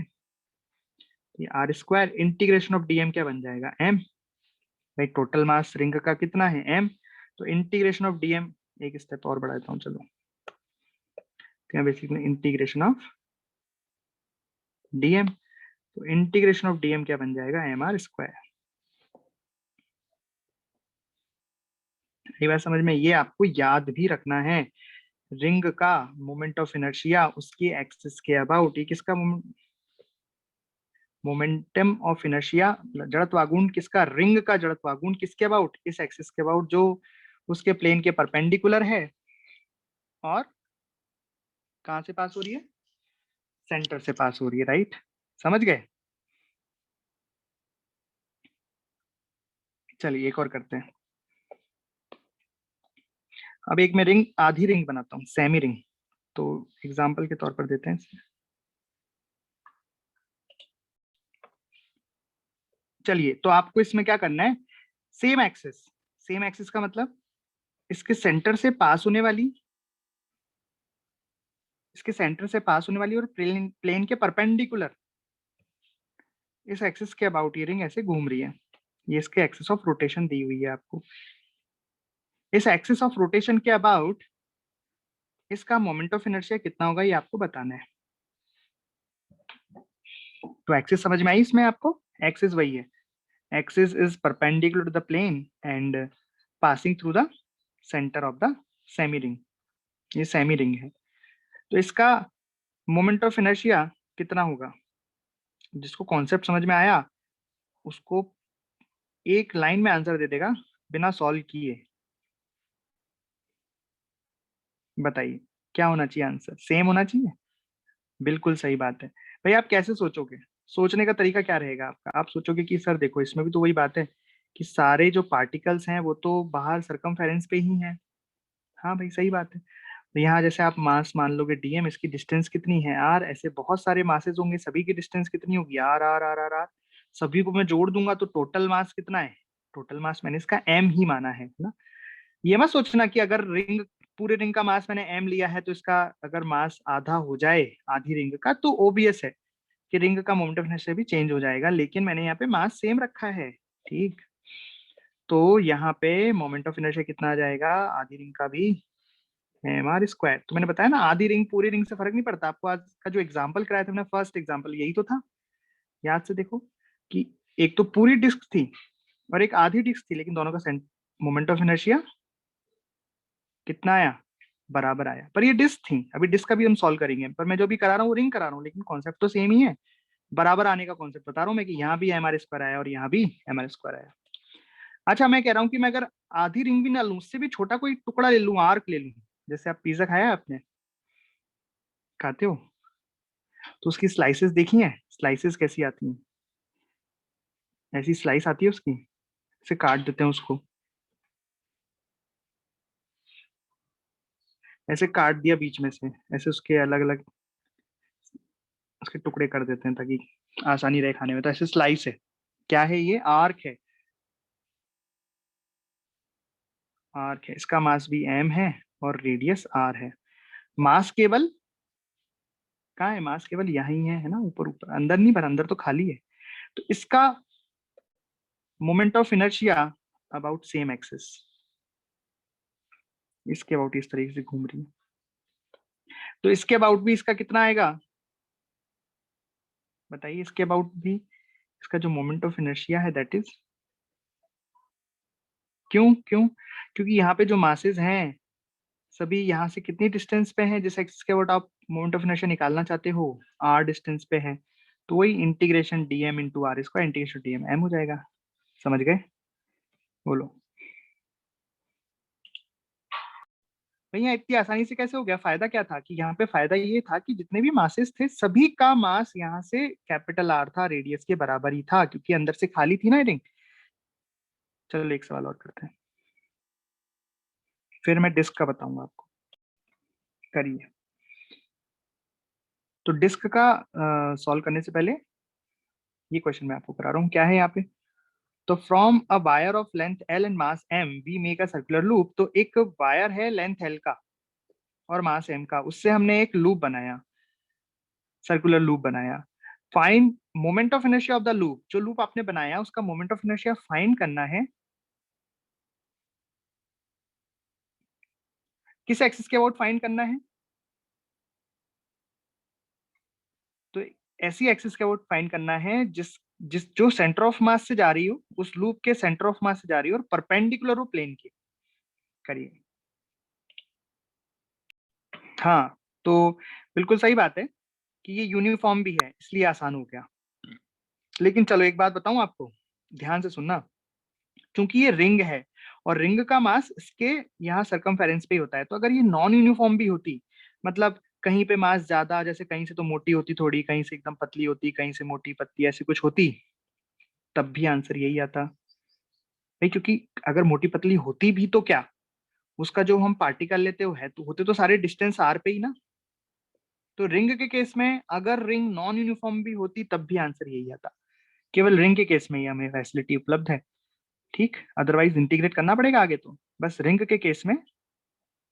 ये R square integration of DM क्या बन जाएगा, एम। भाई टोटल मास रिंग का कितना है, एम, तो इंटीग्रेशन ऑफ डीएम, एक स्टेप और बढ़ा देता हूँ चलो, बेसिकली इंटीग्रेशन ऑफ डीएम, तो इंटीग्रेशन ऑफ डीएम क्या बन जाएगा, एम आर स्क्वायर। ये बात समझ में, ये आपको याद भी रखना है, रिंग का मोमेंट ऑफ इनर्शिया उसकी एक्सिस के अबाउट, ये किसका मोमेंटम ऑफ इनर्शिया, जड़त्वागुण किसका, रिंग का जड़त्वागुण किसके अबाउट, इस एक्सिस के अबाउट जो उसके प्लेन के परपेंडिकुलर है, और कहां से पास हो रही है, सेंटर से पास हो रही है, राइट, समझ गए। चलिए एक और करते हैं। अब एक मैं रिंग, आधी रिंग बनाता हूँ, सेमी रिंग, तो एग्जाम्पल के तौर पर देते हैं इसे। चलिए तो आपको इसमें क्या करना है, सेम एक्सिस, सेम एक्सिस का मतलब इसके सेंटर से पास होने वाली, इसके सेंटर से पास होने वाली और प्लेन प्लेन के परपेंडिकुलर, इस एक्सिस के अबाउट ये रिंग ऐसे घूम रही है, ये इसके एक्सिस ऑफ रोटेशन दी हुई है आपको। इस एक्सिस ऑफ रोटेशन के अबाउट इसका मोमेंट ऑफ इनर्शिया कितना होगा, ये आपको बताना है। तो एक्सिस समझ में आई इसमें आपको, एक्सिस वही है, axis is perpendicular to the plane and passing through the centre of the semi ring, ये सेमी रिंग है। तो इसका मोमेंट ऑफ इनर्शिया कितना होगा, जिसको कॉन्सेप्ट समझ में आया उसको एक लाइन में आंसर दे देगा बिना सॉल्व किए। बताइए क्या होना चाहिए आंसर, सेम होना चाहिए, बिल्कुल सही बात है। भाई आप कैसे सोचोगे, सोचने का तरीका क्या रहेगा आपका, आप सोचोगे कि सर देखो इसमें भी तो वही बात है कि सारे जो पार्टिकल्स हैं वो तो बाहर सरकमफेरेंस पे ही हैं। हाँ भाई सही बात है। तो यहाँ जैसे आप मास मान लोगे डीएम, इसकी डिस्टेंस कितनी है आर, ऐसे बहुत सारे मासेस होंगे, सभी की डिस्टेंस कितनी होगी, R R R R R, सभी को मैं जोड़ दूंगा तो टोटल मास कितना है, टोटल मास मैंने इसका एम ही माना है ना। ये मत सोचना कि अगर रिंग, पूरे रिंग का मास मैंने एम लिया है तो इसका अगर मास आधा हो जाए आधी रिंग का, तो ओबियस है कि रिंग का मोमेंट ऑफ इनर्शिया भी चेंज हो जाएगा, लेकिन मैंने यहाँ पे मास सेम रखा है, ठीक। तो यहाँ पे मोमेंट ऑफ इनर्शिया कितना आ जाएगा, आधी रिंग का भी एम आर स्क्वायर। तो मैंने बताया ना आधी रिंग पूरी रिंग से फर्क नहीं पड़ता, आपको आज का जो एग्जाम्पल कराया था मैंने, फर्स्ट एग्जाम्पल यही तो था, याद से देखो कि एक तो पूरी डिस्क थी और एक आधी डिस्क थी, लेकिन दोनों का मोमेंट ऑफ इनर्शिया कितना आया, बराबर आया। पर ये डिस्क थी, अभी डिस्क का भी हम सॉल्व करेंगे, पर मैं जो भी करा रहा हूँ वो रिंग करा रहा हूँ, लेकिन कॉन्सेप्ट तो सेम ही है, बराबर आने का कॉन्सेप्ट बता रहा हूँ मैं कि यहाँ भी एम आर स्क्वायर आया और यहाँ भी एम आर स्क्वायर आया। अच्छा मैं कह रहा हूँ कि मैं अगर आधी रिंग भी ना लूँ, उससे भी छोटा कोई टुकड़ा ले लूँ, आर्क ले लूँ, जैसे आप पिज्जा खाया है आपने, खाते हो, तो उसकी स्लाइसेस देखी हैं, स्लाइसेस कैसी आती हैं, ऐसी स्लाइस आती है उसकी, इसे काट देते हैं उसको, ऐसे काट दिया बीच में से, ऐसे उसके अलग अलग उसके टुकड़े कर देते हैं ताकि आसानी रहे खाने में, तो ऐसे स्लाइस है, क्या है ये, आर्क है, आर्क है, इसका मास भी एम है और रेडियस आर है। मास केवल कहाँ है, मास केवल यही है ना, ऊपर ऊपर, अंदर नहीं भरा, अंदर तो खाली है। तो इसका moment of inertia about same axis, इसके अबाउट इस तरीके से घूम रही है, तो इसके अबाउट भी इसका कितना आएगा, बताइए, इसके अबाउट भी इसका जो मोमेंट ऑफ इनर्शिया है दैट इज, क्यों क्यों, क्योंकि यहाँ पे जो मासेस हैं सभी यहाँ से कितनी डिस्टेंस पे हैं, जिस एक्सिस के अबाउट आप मोमेंट ऑफ इनर्शिया निकालना चाहते हो, आर डिस्टेंस पे है, तो वही इंटीग्रेशन डीएम इंटू आर, इसका इंटीग्रेशन डीएम एम हो जाएगा। समझ गए, बोलो भैया इतनी आसानी से कैसे हो गया, फायदा क्या था कि यहाँ पे फायदा ये था कि जितने भी मासेस थे सभी का मास यहाँ से कैपिटल आर था, रेडियस के बराबर ही था, क्योंकि अंदर से खाली थी ना रिंग। चलो एक सवाल और करते हैं, फिर मैं डिस्क का बताऊंगा आपको, करिए। तो डिस्क का सॉल्व करने से पहले ये क्वेश्चन मैं आपको करा रहा हूँ, क्या है यहाँ पे। तो from a wire of length L and mass M we make a circular loop. तो एक वायर है लेंथ एल का और मास एम का, उससे हमने एक लूप बनाया, सर्कुलर लूप बनाया। Find moment of inertia of the loop. जो लूप आपने बनाया उसका मोमेंट ऑफ इनर्शिया फाइंड करना है। किस एक्सिस के अबाउट फाइंड करना है? तो ऐसी एक्सिस के अबाउट फाइंड करना है जिस जिस जो सेंटर ऑफ मास से जा रही हो, उस लूप के सेंटर ऑफ मास से जा रही हो और परपेंडिकुलर हो प्लेन के। करिए। हाँ, तो बिल्कुल सही बात है कि ये यूनिफॉर्म भी है, इसलिए आसान हो गया। लेकिन चलो एक बात बताऊं आपको, ध्यान से सुनना। क्योंकि ये रिंग है और रिंग का मास इसके यहाँ सरकमफेरेंस पे ही होता है, तो अगर ये नॉन यूनिफॉर्म भी होती, मतलब कहीं पे मास ज्यादा, जैसे कहीं से तो मोटी होती थोड़ी, कहीं से एकदम पतली होती, कहीं से मोटी पतली, ऐसी कुछ होती, तब भी आंसर यही आता भाई। क्योंकि अगर मोटी पतली होती भी तो क्या, उसका जो हम पार्टिकल लेते हो है तो होते तो सारे डिस्टेंस आर पे ही ना। तो रिंग के केस में अगर रिंग नॉन यूनिफॉर्म भी होती तब भी आंसर यही आता। केवल रिंग के केस में ही हमें फैसिलिटी उपलब्ध है, ठीक, अदरवाइज इंटीग्रेट करना पड़ेगा आगे। तो बस रिंग के केस में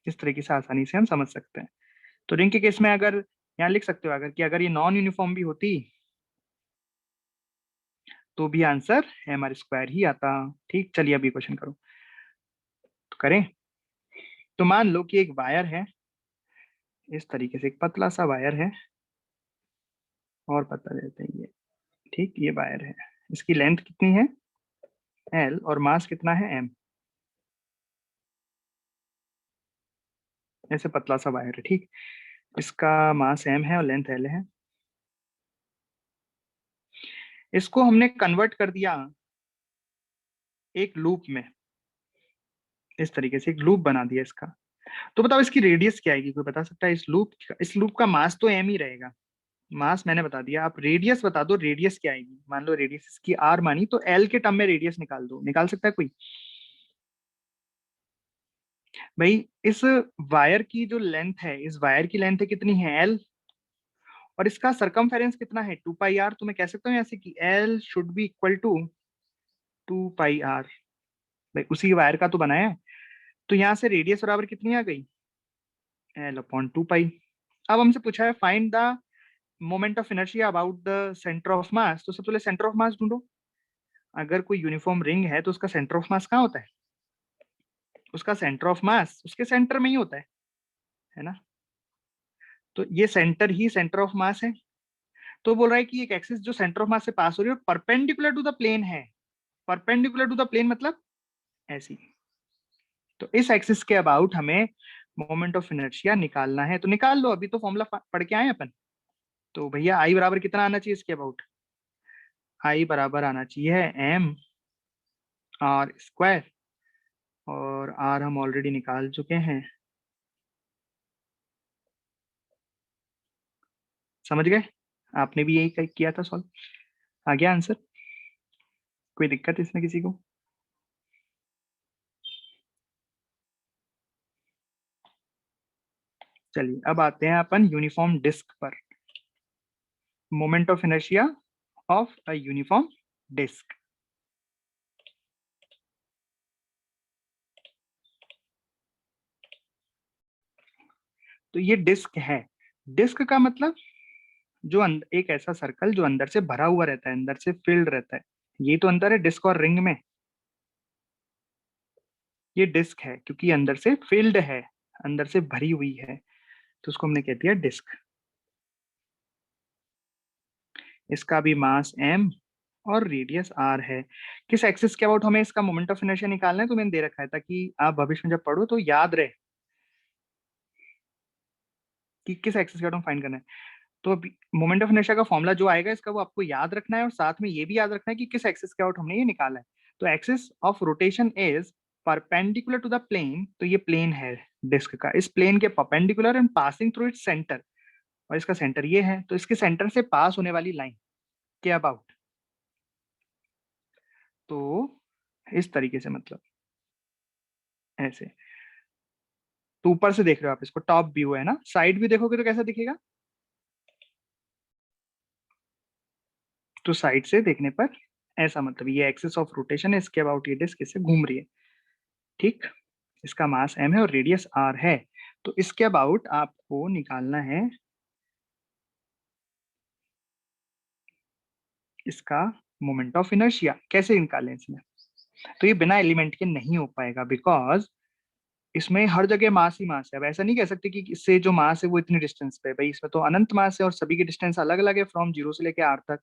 इस तरीके से आसानी से हम समझ सकते हैं। तो रिंग के केस में अगर यहाँ लिख सकते हो अगर कि अगर ये नॉन यूनिफॉर्म भी होती तो भी आंसर एम आर स्क्वायर ही आता। ठीक, चलिए अभी क्वेश्चन करो। तो करें। तो मान लो कि एक वायर है, इस तरीके से एक पतला सा वायर है, और पता देते हैं ये। ठीक, ये वायर है, इसकी लेंथ कितनी है एल और मास कितना है एम। ऐसे पतला सा वायर है, ठीक, इसका मास एम है और लेंथ एल है। इसको हमने कन्वर्ट कर दिया एक लूप में, इस तरीके से एक लूप बना दिया इसका। तो बताओ इसकी रेडियस क्या आएगी, कोई बता सकता है? इस लूप का मास तो एम ही रहेगा, मास मैंने बता दिया, आप रेडियस बता दो, रेडियस क्या आएगी। मान लो रेडियस इसकी आर मानी, तो एल के टर्म में रेडियस निकाल दो, निकाल सकता है कोई? भाई इस वायर की जो लेंथ है, इस वायर की लेंथ है कितनी है एल, और इसका सरकमफेरेंस कितना है 2 पाई आर। तो मैं कह सकता हूँ ऐसे कि L should be equal to 2 pi R. भाई उसी वायर का तो बनाया है, तो यहाँ से रेडियस बराबर कितनी आ गई एल अपॉन 2 पाई। अब हमसे पूछा है find the moment of inertia about the centre of मास। तो सबसे पहले सेंटर ऑफ मास ढूंढो। अगर कोई यूनिफॉर्म रिंग है तो उसका सेंटर ऑफ मास कहाँ होता है? उसका सेंटर ऑफ मास उसके सेंटर में ही होता है ना। तो ये सेंटर ही सेंटर ऑफ मास है। तो बोल रहा है कि एक एक्सिस जो सेंटर ऑफ मास से पास हो रही है परपेंडिकुलर टू द प्लेन है। परपेंडिकुलर टू द प्लेन मतलब ऐसी। तो इस एक्सिस के अबाउट हमें मोमेंट ऑफ इनर्शिया निकालना है, तो निकाल लो, अभी तो फॉर्मूला पढ़ के आए अपन। तो भैया आई बराबर कितना आना चाहिए इसके अबाउट? आई बराबर आना चाहिए एम आर स्क्वायर, और आर हम ऑलरेडी निकाल चुके हैं, समझ गए? आपने भी यही किया था सॉल्व, आ गया आंसर। कोई दिक्कत इसमें किसी को? चलिए अब आते हैं अपन यूनिफॉर्म डिस्क पर। Moment of inertia of a uniform disc. तो ये डिस्क है। डिस्क का मतलब जो एक ऐसा सर्कल जो अंदर से भरा हुआ रहता है, अंदर से फिल्ड रहता है, ये तो अंदर है डिस्क और रिंग में। ये डिस्क है क्योंकि अंदर से फिल्ड है, अंदर से भरी हुई है, तो उसको हमने कह दिया डिस्क। इसका भी मास m और रेडियस r है। किस एक्सिस के अबाउट हमें इसका मोमेंट ऑफ इनर्शिया निकालना है, तो मैंने दे रखा है ताकि आप भविष्य में जब पढ़ो तो याद रहे कि किस एक्सिस के अबाउट फाइंड करना है। तो मोमेंट ऑफ इनर्शिया का फॉर्मूला जो आएगा इसका वो आपको याद रखना है, और साथ में ये भी याद रखना है कि किस एक्सिस के अबाउट हमने ये निकाला है। तो axis of rotation is perpendicular to the plane, तो ये प्लेन है डिस्क का, इस प्लेन के perpendicular and passing through its centre, और इसका सेंटर ये है, तो इसके सेंटर से पास होने वाली लाइन के अबाउट। तो इस तरीके से मतलब ऐसे। तो ऊपर से देख रहे हो आप इसको, टॉप व्यू है ना, साइड व्यू देखोगे तो कैसा दिखेगा? तो साइड से देखने पर ऐसा, मतलब ये एक्सिस ऑफ रोटेशन है, इसके अबाउट ये डिस्क इससे घूम रही है, ठीक। इसका मास m है और रेडियस r है। तो इसके अबाउट आपको निकालना है इसका मोमेंट ऑफ इनर्शिया। कैसे निकालें इसमें? तो ये बिना एलिमेंट के नहीं हो पाएगा, बिकॉज इसमें हर जगह मास ही मास है। अब ऐसा नहीं कह सकते कि इससे जो मास है वो इतनी डिस्टेंस पे है। भाई इसमें तो अनंत मास है और सभी की डिस्टेंस अलग अलग है, फ्रॉम 0 से लेके r तक।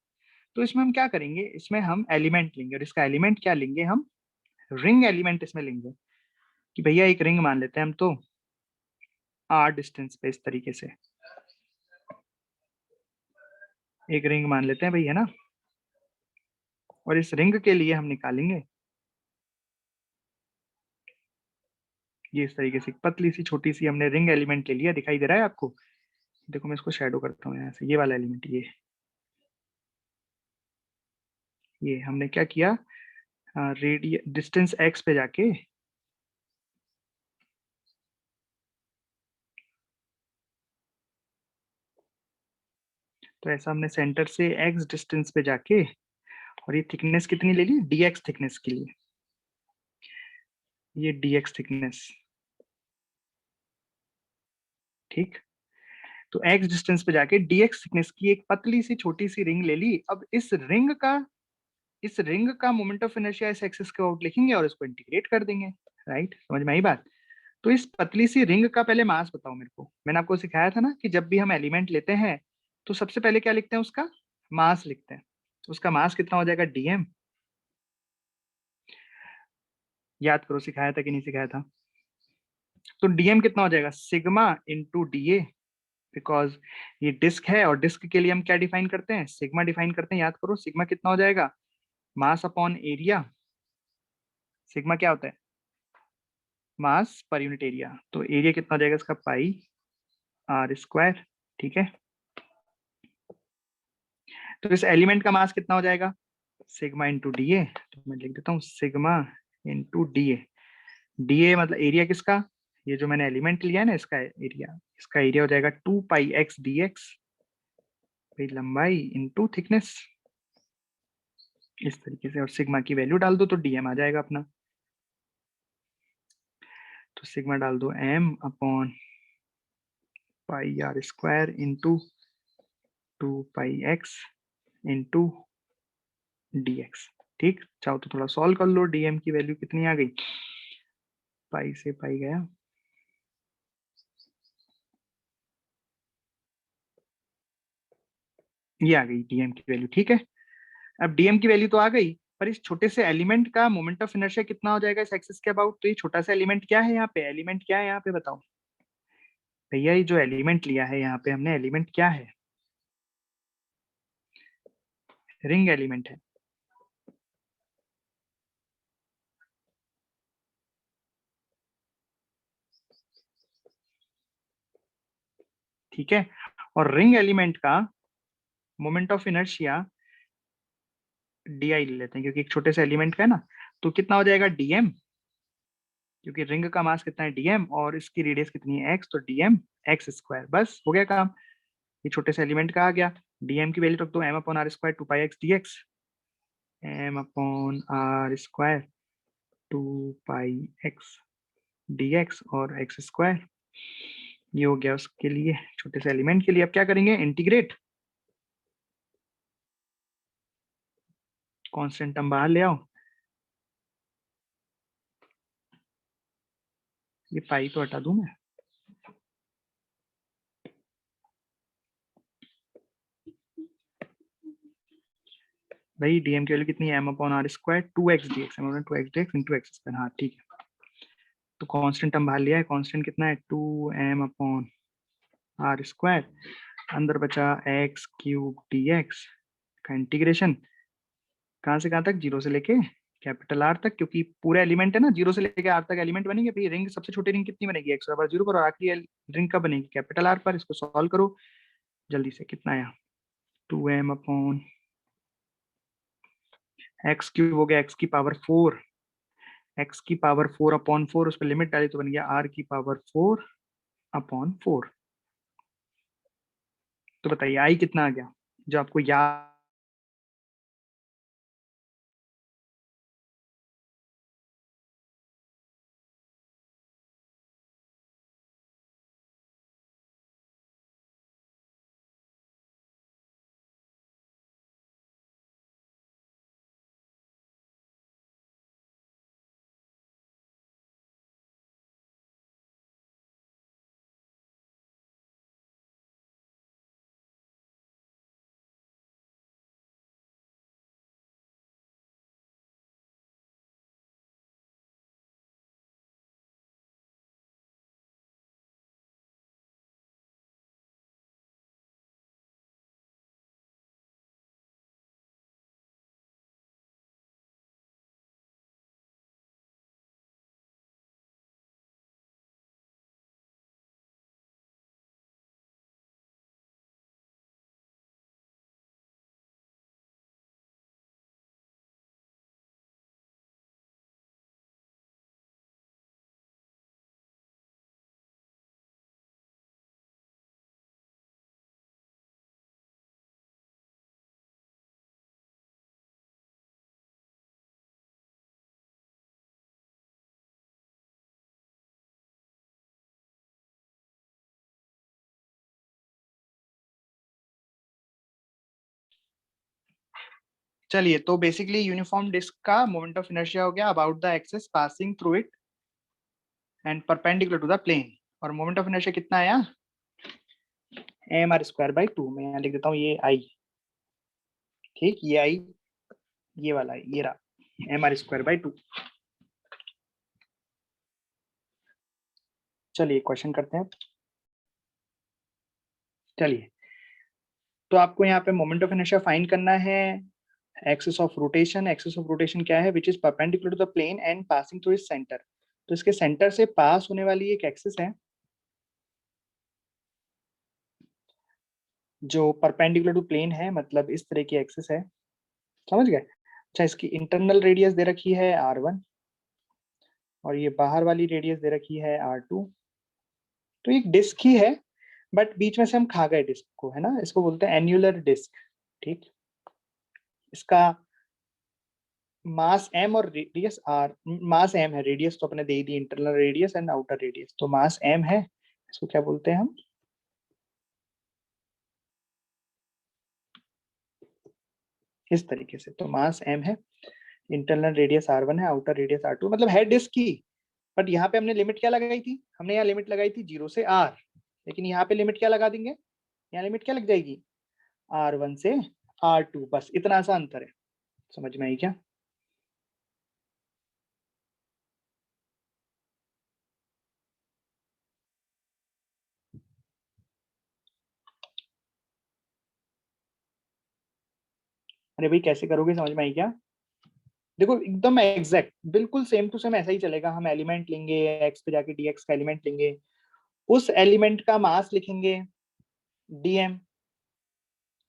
तो इसमें हम क्या करेंगे, इसमें हम एलिमेंट लेंगे, और इसका एलिमेंट क्या लेंगे हम? रिंग एलिमेंट इसमें लेंगे, कि भैया एक रिंग मान लेते हैं हम, तो r डिस्टेंस पे इस तरीके से एक रिंग मान लेते हैं भाई, है ना। और इस रिंग के लिए हम निकालेंगे ये इस तरीके से पतली सी छोटी सी हमने रिंग एलिमेंट ले लिया। दिखाई दे रहा है आपको? देखो मैं इसको शेडो करता हूँ यहाँ से, ये वाला एलिमेंट, ये हमने क्या किया, रेडिय डिस्टेंस x पे जाके तो ऐसा हमने सेंटर से x डिस्टेंस पे जाके, और ये थिकनेस कितनी ले ली, dx थिकनेस के लिए, ये dx थिकनेस, ठीक। तो x डिस्टेंस पे जाके dx थिकनेस की एक पतली सी छोटी सी रिंग ले ली। अब इस रिंग का मोमेंट ऑफ इनर्शिया इस एक्सिस के आउट लिखेंगे और इसको इंटीग्रेट कर देंगे। राइट, समझ में आई बात? तो इस पतली सी रिंग का पहले मास बताओ मेरे को। मैंने आपको सिखाया था ना कि जब भी हम एलिमेंट लेते हैं तो सबसे पहले क्या लिखते हैं, उसका मास लिखते हैं। तो उसका मास कितना हो जाएगा, dm। याद करो सिखाया था कि नहीं सिखाया था? तो dm कितना हो जाएगा, सिग्मा इंटू da, बिकॉज ये डिस्क है और डिस्क के लिए हम क्या डिफाइन करते हैं, सिग्मा डिफाइन करते हैं। याद करो सिग्मा कितना हो जाएगा, मास अपॉन एरिया। सिग्मा क्या होता है, मास पर यूनिट एरिया। तो एरिया कितना हो जाएगा इसका, पाई आर स्क्वायर, ठीक है। तो इस एलिमेंट का मास कितना हो जाएगा, सिग्मा इंटू डी ए। तो मैं लिख देता हूँ sigma into D A. D A मतलब एरिया किसका, ये जो मैंने एलिमेंट लिया है ना इसका एरिया, इसका एरिया हो जाएगा 2 पाई x dx, भाई लंबाई इंटू थिकनेस, इस तरीके से। और सिग्मा की वैल्यू डाल दो तो डीएम आ जाएगा अपना। तो सिग्मा डाल दो m upon pi R square into 2 pi x into dx, ठीक। चाहो तो थोड़ा सॉल्व कर लो, डीएम की वैल्यू कितनी आ गई, पाई से पाई गया, ये आ गई डीएम की वैल्यू, ठीक है। अब डीएम की वैल्यू तो आ गई, पर इस छोटे से एलिमेंट का मोमेंट ऑफ इनर्शिया कितना हो जाएगा इस एक्सिस के अबाउट। तो ये छोटा सा एलिमेंट क्या है यहाँ पे, एलिमेंट क्या है यहाँ पे बताओ भैया। ये जो एलिमेंट लिया है यहाँ पे हमने, एलिमेंट क्या है, रिंग एलिमेंट है। ठीक है, और रिंग एलिमेंट का moment of inertia D I ले लेते हैं, क्योंकि एक छोटे से एलिमेंट का है ना। तो कितना हो जाएगा डीएम, क्योंकि रिंग का मास कितना है डीएम और इसकी रेडियस कितनी है एक्स, तो डीएम एक्स स्क्वायर। बस हो गया काम, ये छोटे से एलिमेंट का आ गया। डीएम की वैल्यू रख दो m upon R square 2 pi x dx, m upon R square 2 pi x dx और x स्क्वायर। ये हो गया उसके लिए, छोटे से एलिमेंट के लिए। अब क्या करेंगे, इंटीग्रेट, कांस्टेंट टर्म बाहर ले आओ, ये पाई तो हटा दूं मैं। भाई डीएम की वैल्यू कितनी है, m upon R square 2 x dx, m 2 x dx into X square. हाँ ठीक है, तो कांस्टेंट टर्म बाहर लिया है। कांस्टेंट कितना है, 2m अपॉन आर स्क्वायर, अंदर बचा एक्स क्यूब dx का इंटीग्रेशन, कहाँ से कहाँ तक, 0 से लेके कैपिटल आर तक, क्योंकि पूरा एलिमेंट है ना, 0 से लेके आर तक एलिमेंट बनेंगे। फिर रिंग सबसे छोटी रिंग कितनी बनेगी, एक्स बराबर 0 पर, और आखिरी रिंग कब बनेगी, कैपिटल आर पर। इसको सॉल्व करो जल्दी से, कितना आया, 2m अपॉन एक्स क्यूब हो गया, x⁴, x⁴ अपॉन 4, उस पर लिमिट डाली तो बन गया r⁴ अपॉन 4। तो बताइए आई कितना आ गया, जो आपको याद चलिए, तो बेसिकली यूनिफॉर्म डिस्क का मोमेंट ऑफ इनर्शिया हो गया about the axis passing through it and perpendicular to the plane. और मोमेंट ऑफ इनर्शिया कितना आया, mr²/2। मैं यहाँ लिख देता हूँ ये आई, ठीक, ये आई, ये वाला है, ये रहा mr²/2। चलिए क्वेश्चन करते हैं। चलिए, तो आपको यहाँ पे मोमेंट ऑफ इनर्शिया फाइंड करना है axis of rotation. Axis of rotation क्या है, which is perpendicular to the plane and passing through its centre. तो इसके सेंटर से पास होने वाली एक एक्सिस है जो परपेंडिकुलर टू प्लेन है, मतलब इस तरह की एक्सिस है, समझ गए। अच्छा, इसकी इंटरनल रेडियस दे रखी है r1 और ये बाहर वाली रेडियस दे रखी है r2। तो एक डिस्क ही है, बट बीच में से हम खा गए डिस्क को, है ना, इसको बोलते हैं एन्युलर डिस्क, ठीक। इसका मास m और रेडियस r, मास m है, रेडियस तो अपने दे ही दी, internal radius and outer radius, तो मास m है, इसको क्या बोलते हैं हम, इस तरीके से। तो मास m है, इंटरनल रेडियस r1 है, आउटर रेडियस r2, मतलब है डिस्क की। बट यहाँ पे हमने लिमिट क्या लगाई थी, हमने यहाँ लिमिट लगाई थी 0 से r, लेकिन यहाँ पे लिमिट क्या लगा देंगे, यहाँ लिमिट क्या लग जाएगी, r1 से r2, बस इतना सा अंतर है। समझ में आई क्या। अरे भाई कैसे करोगे, समझ में आई क्या। देखो एकदम एग्जैक्ट, बिल्कुल सेम टू सेम ऐसा ही चलेगा। हम एलिमेंट लेंगे, एक्स पे जाके dx का एलिमेंट लेंगे, उस एलिमेंट का मास लिखेंगे dm।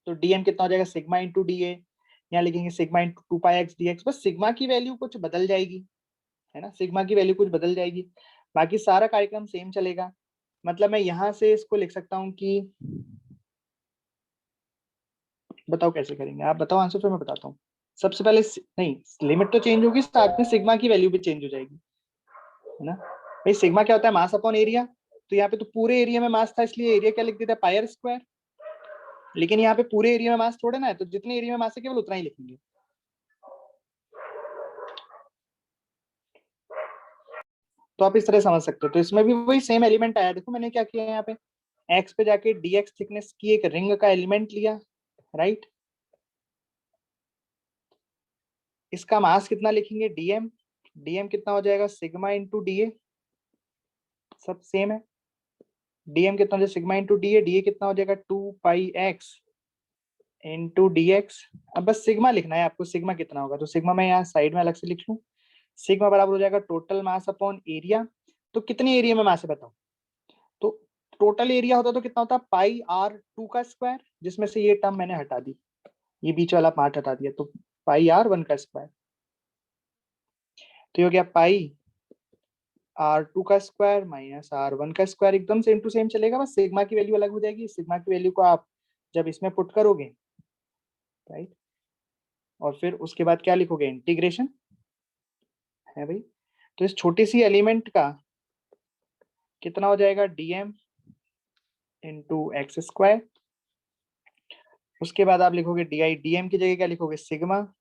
तो dm कितना हो जाएगा, सिग्मा इंटू डी ए, यहाँ लिखेंगे सिग्मा इंटू 2πx dx। बस सिग्मा की वैल्यू कुछ बदल जाएगी, है ना, सिग्मा की वैल्यू कुछ बदल जाएगी, बाकी सारा कार्यक्रम सेम चलेगा। मतलब मैं यहाँ से इसको लिख सकता हूँ कि, बताओ कैसे करेंगे, आप बताओ आंसर, फिर मैं बताता हूँ। सबसे पहले नहीं, लिमिट तो चेंज होगी, साथ में सिग्मा की वैल्यू भी चेंज हो जाएगी, है ना। भाई सिग्मा क्या होता है, मास अपॉन एरिया। तो यहाँ पे तो पूरे एरिया में मास था, इसलिए एरिया क्या लिख देता है, πr²। लेकिन यहाँ पे पूरे एरिया में मास थोड़ा ना है, तो जितने एरिया में मास है केवल उतना ही लिखेंगे। तो आप इस तरह समझ सकते हो। तो इसमें भी वही सेम एलिमेंट आया, देखो मैंने क्या किया है यहाँ पे, एक्स पे जाके dx थिकनेस की एक रिंग का एलिमेंट लिया, राइट। इसका मास कितना लिखेंगे, dm। dm कितना हो जाएगा, सिग्मा इंटू डी ए, सब सेम है। dm कितना हो जाएगा, सिग्मा इंटू डी ए, कितना हो जाएगा 2πx इंटू dx। अब बस सिग्मा लिखना है आपको, सिग्मा कितना होगा, तो सिग्मा मैं यहाँ साइड में अलग से लिख लूँ। सिग्मा बराबर हो जाएगा टोटल मास अपॉन एरिया। तो कितने एरिया में मास है बताओ, तो टोटल एरिया होता तो कितना होता, πr2 का स्क्वायर, जिसमें से ये टर्म मैंने हटा दी, ये बीच वाला पार्ट हटा दिया, तो πr1 का स्क्वायर। तो ये हो गया πr2 का स्क्वायर माइनस r1 का स्क्वायर, एकदम सेम टू सेम चलेगा, बस सिग्मा की वैल्यू अलग हो जाएगी। सिग्मा की वैल्यू को आप जब इसमें पुट करोगे, राइट, और फिर उसके बाद क्या लिखोगे, इंटीग्रेशन, है भाई। तो इस छोटी सी एलिमेंट का कितना हो जाएगा, dm इंटू एक्स स्क्वायर। उसके बाद आप लिखोगे डी आई, dm की जगह क्या लिखोगे, sigma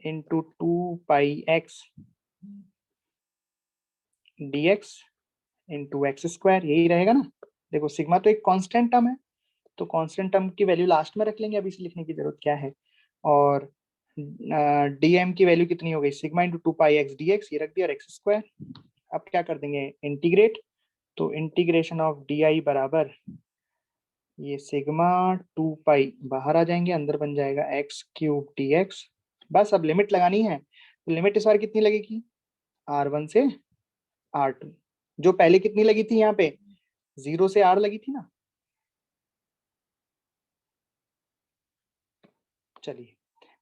into 2πx dx into X square, यही रहेगा ना। देखो सिग्मा तो एक कांस्टेंट टर्म है, तो कांस्टेंट टर्म की वैल्यू लास्ट में रख लेंगे, अभी इसे लिखने की जरूरत क्या है। और dm की वैल्यू कितनी हो गई, सिग्मा इंटू 2πx dx, ये रख दिया, और एक्स स्क्वायर। अब क्या कर देंगे, इंटीग्रेट। तो इंटीग्रेशन ऑफ डी आई बराबर ये सिग्मा 2π बाहर आ जाएंगे, अंदर बन जाएगा x³ dx। बस अब लिमिट लगानी है, तो लिमिट इस बार कितनी लगेगी, r1 से r2। जो पहले कितनी लगी थी यहाँ पे, 0 से r लगी थी ना। चलिए,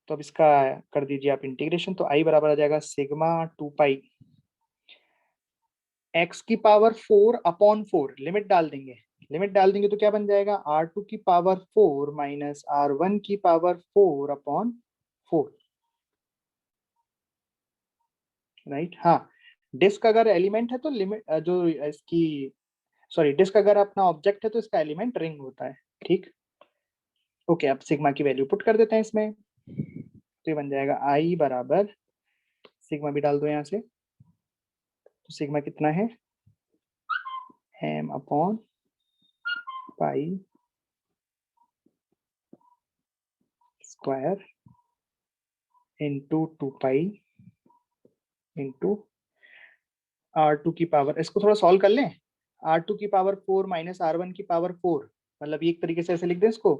तो अब इसका कर दीजिए आप इंटीग्रेशन, तो i बराबर आ जाएगा सिग्मा 2π x की पावर 4 अपॉन 4, लिमिट डाल देंगे। लिमिट डाल देंगे तो क्या बन जाएगा, r2 की पावर 4 माइनस r1 की पावर 4 अपॉन 4, राइट। हाँ, डिस्क अगर एलिमेंट है तो लिमिट जो इसकी, सॉरी, डिस्क अगर अपना ऑब्जेक्ट है तो इसका एलिमेंट रिंग होता है, ठीक। ओके, अब सिग्मा की वैल्यू पुट कर देते हैं इसमें। तो तो ये बन जाएगा I बराबर सिग्मा भी डाल दो यहाँ से, तो सिग्मा कितना है m upon pi square into 2 pi into R2 की पावर, इसको थोड़ा सॉल्व कर लें, R2 की पावर 4 माइनस R1 की पावर 4, मतलब एक तरीके से ऐसे लिख दें इसको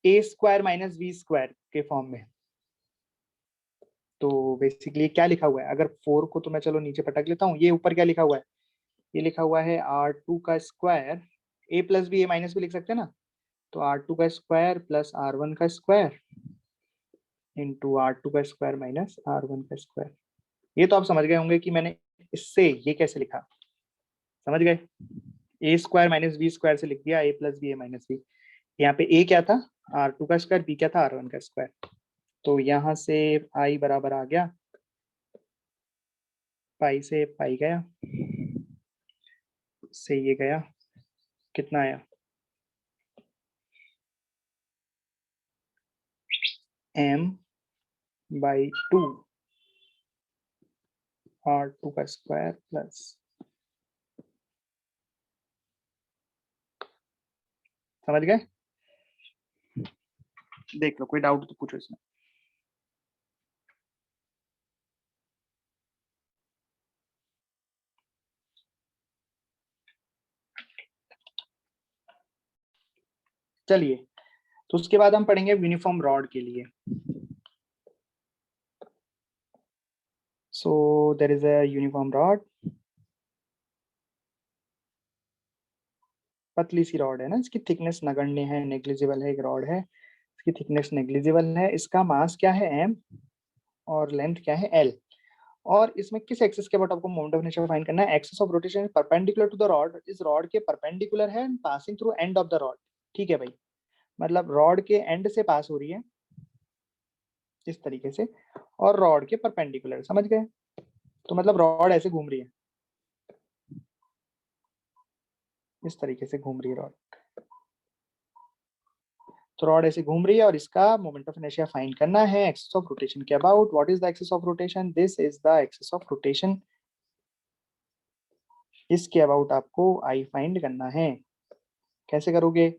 a square minus v square के फॉर्म में। तो बेसिकली क्या लिखा हुआ है, अगर 4 को तो मैं चलो नीचे पटक लेता हूँ, ये ऊपर क्या लिखा हुआ है, ये लिखा हुआ है R2 का square, a plus B a minus भी लिख सकते हैं ना, तो R2 का स्क्वायर प्लस R1 का स्क्वायर इंटू R2 का स्क्वायर माइनस R1 का स्क्वायर। ये तो आप समझ गए होंगे कि मैंने इससे ये कैसे लिखा, समझ गए, A square minus B square से लिख दिया a plus B a minus B. यहाँ पे a क्या था R2 का स्क्वायर, b क्या था R1 का स्क्वायर, तो यहाँ से I बराबर आ गया, पाई से पाई गया, से ये गया, कितना आया m बाई 2 R2 का स्क्वायर प्लस, समझ गए, देख लो कोई डाउट तो पूछो इसमें। चलिए, तो उसके बाद हम पढ़ेंगे यूनिफॉर्म रॉड के लिए। So there is a uniform rod, पतली सी रॉड है ना, इसकी थिकनेस नगण्य है, नेग्लिजिबल है, एक रॉड है, इसकी थिकनेस नेग्लिजिबल है, इसका मास क्या है m और लेंथ क्या है l, और इसमें किस एक्सिस के अबाउट आपको मोमेंट ऑफ इनर्शिया फाइंड करना है, axis of rotation perpendicular to the rod, इस रॉड के परपेंडिकुलर है and passing through end of the rod. ठीक है भाई, मतलब रॉड के एंड से पास हो रही है इस तरीके से, और रॉड के परपेंडिकुलर, समझ गए, तो मतलब रॉड ऐसे घूम रही है, इस तरीके से घूम रही है रॉड, तो रॉड ऐसे घूम रही है और इसका मोमेंट ऑफ इनर्शिया फाइंड करना है एक्सिस ऑफ रोटेशन के about. What is the axis of rotation, this is the axis of rotation, इसके अबाउट आपको आई फाइंड करना है। कैसे करोगे,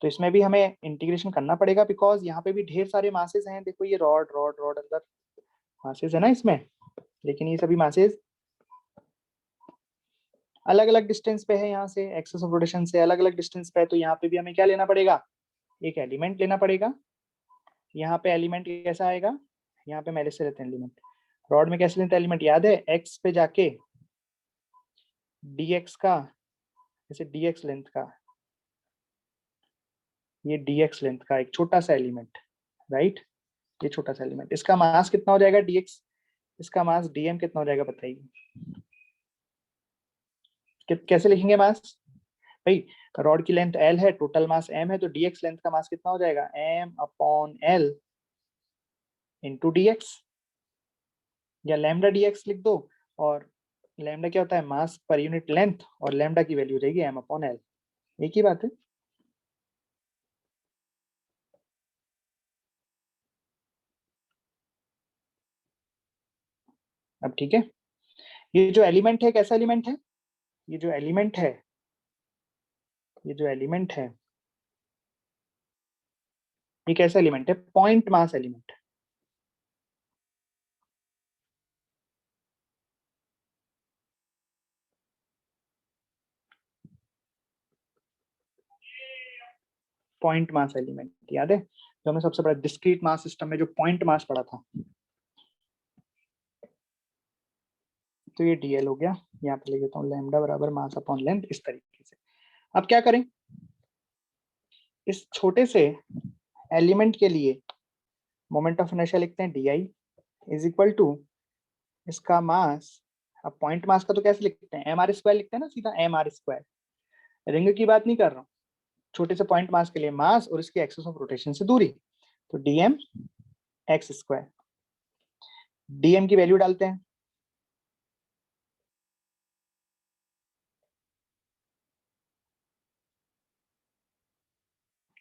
तो इसमें भी हमें इंटीग्रेशन करना पड़ेगा, बिकॉज यहाँ पे भी ढेर सारे मासेस हैं, देखो ये रॉड रॉड रॉड अंदर मासेस है ना इसमें, लेकिन ये सभी मासेस अलग अलग डिस्टेंस पे है, यहाँ से एक्सिस ऑफ रोटेशन से अलग अलग डिस्टेंस पे है, तो यहाँ पे भी हमें क्या लेना पड़ेगा, एक एलिमेंट लेना पड़ेगा। यहाँ पे एलिमेंट कैसा आएगा, यहाँ पे मेरे से लेते हैं एलिमेंट, रॉड में कैसे लेते हैं एलिमेंट, याद है, एक्स पे जाके dx का, जैसे dx लेंथ का, ये dx लेंथ का एक छोटा सा एलिमेंट, राइट, ये छोटा सा एलिमेंट, इसका मास कितना हो जाएगा dx, इसका मास dm कितना हो जाएगा बताइए, कैसे लिखेंगे मास भाई, रॉड की लेंथ l है, टोटल मास m है, तो dx लेंथ का मास कितना हो जाएगा m upon l into dx, या लैम्डा dx लिख दो, और लैम्डा क्या होता है, मास पर यूनिट लेंथ, और लैम्डा की वैल्यू रहेगी m अपॉन l, एक ही बात है। अब ठीक है, ये जो एलिमेंट है कैसा एलिमेंट है, ये जो एलिमेंट है, ये जो एलिमेंट है ये कैसा एलिमेंट है, point mass element, point mass element, याद है जो हमने सबसे बड़ा डिस्क्रीट मास सिस्टम में जो पॉइंट मास पढ़ा था, तो ये डीएल हो गया, यहाँ पे लिख देता हूँ लैम्डा बराबर मास अपॉन लेंथ, इस तरीके से। अब क्या करें, इस छोटे से एलिमेंट के लिए मोमेंट ऑफ इनर्शिया लिखते हैं D I is equal to इसका मास, अब पॉइंट मास का तो कैसे लिखते हैं, एम आर स्क्वायर लिखते हैं ना, सीधा एम आर स्क्वायर, रिंग की बात नहीं कर रहा हूँ, छोटे से पॉइंट मास के लिए मास और इसकी एक्सिस ऑफ रोटेशन से दूरी, तो डीएम एक्स स्क्वायर, डीएम की वैल्यू डालते हैं,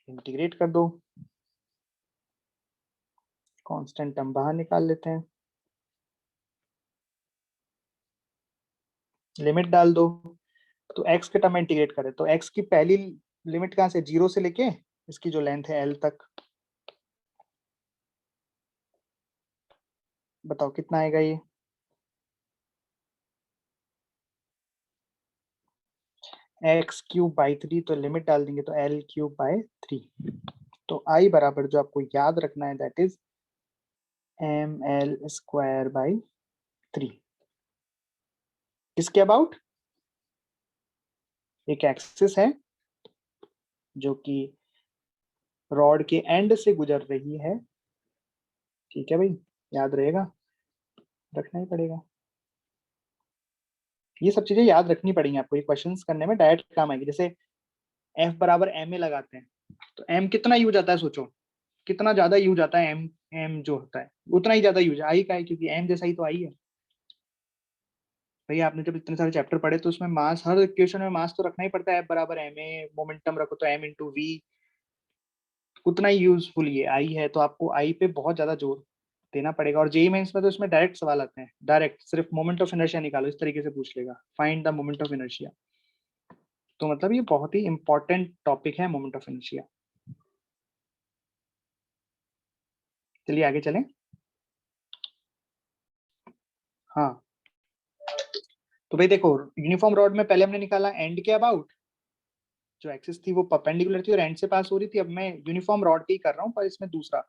इंटीग्रेट कर दो, कांस्टेंट टर्म बाहर निकाल लेते हैं, लिमिट डाल दो, तो x के टर्म में इंटीग्रेट करें तो x की पहली लिमिट कहाँ से, 0 से लेके इसकी जो लेंथ है l तक, बताओ कितना आएगा ये, x³/3, तो लिमिट डाल देंगे तो l³/3। तो i बराबर जो आपको याद रखना है दैट इज ml²/3। किसके अबाउट, एक एक्सिस है जो कि रॉड के एंड से गुजर रही है, ठीक है भाई, याद रहेगा, रखना ही पड़ेगा, ये सब चीजें याद रखनी पड़ेंगी आपको, ये क्वेश्चंस करने में डायरेक्ट काम आएगी। जैसे F बराबर ma लगाते हैं तो m कितना यूज आता है, सोचो कितना ज्यादा यूज आता है, m जो होता है उतना ही ज्यादा यूज आई का है, क्योंकि m जैसा ही तो आई है। भैया आपने जब इतने सारे चैप्टर पढ़े तो उसमें मास, हर इक्वेशन में मास तो रखना ही पड़ता है, F बराबर ma, मोमेंटम रखो तो m इंटू वी, उतना ही यूजफुल ये आई है, तो आपको आई पे बहुत ज्यादा जोर देना पड़ेगा। और जेई मेंस में तो इसमें डायरेक्ट सवाल आते हैं, डायरेक्ट सिर्फ मोमेंट ऑफ इनर्शिया निकालो, इस तरीके से पूछ लेगा, find the moment of inertia. तो मतलब ये बहुत ही इंपॉर्टेंट टॉपिक है मोमेंट ऑफ इनर्शिया। चलिए आगे चलें। हाँ तो भाई देखो, यूनिफॉर्म रॉड में पहले हमने निकाला एंड के अबाउट, जो एक्सिस थी वो परपेंडिकुलर थी और एंड से पास हो रही थी। अब मैं यूनिफॉर्म रॉड की कर रहा हूँ, पर इसमें दूसरा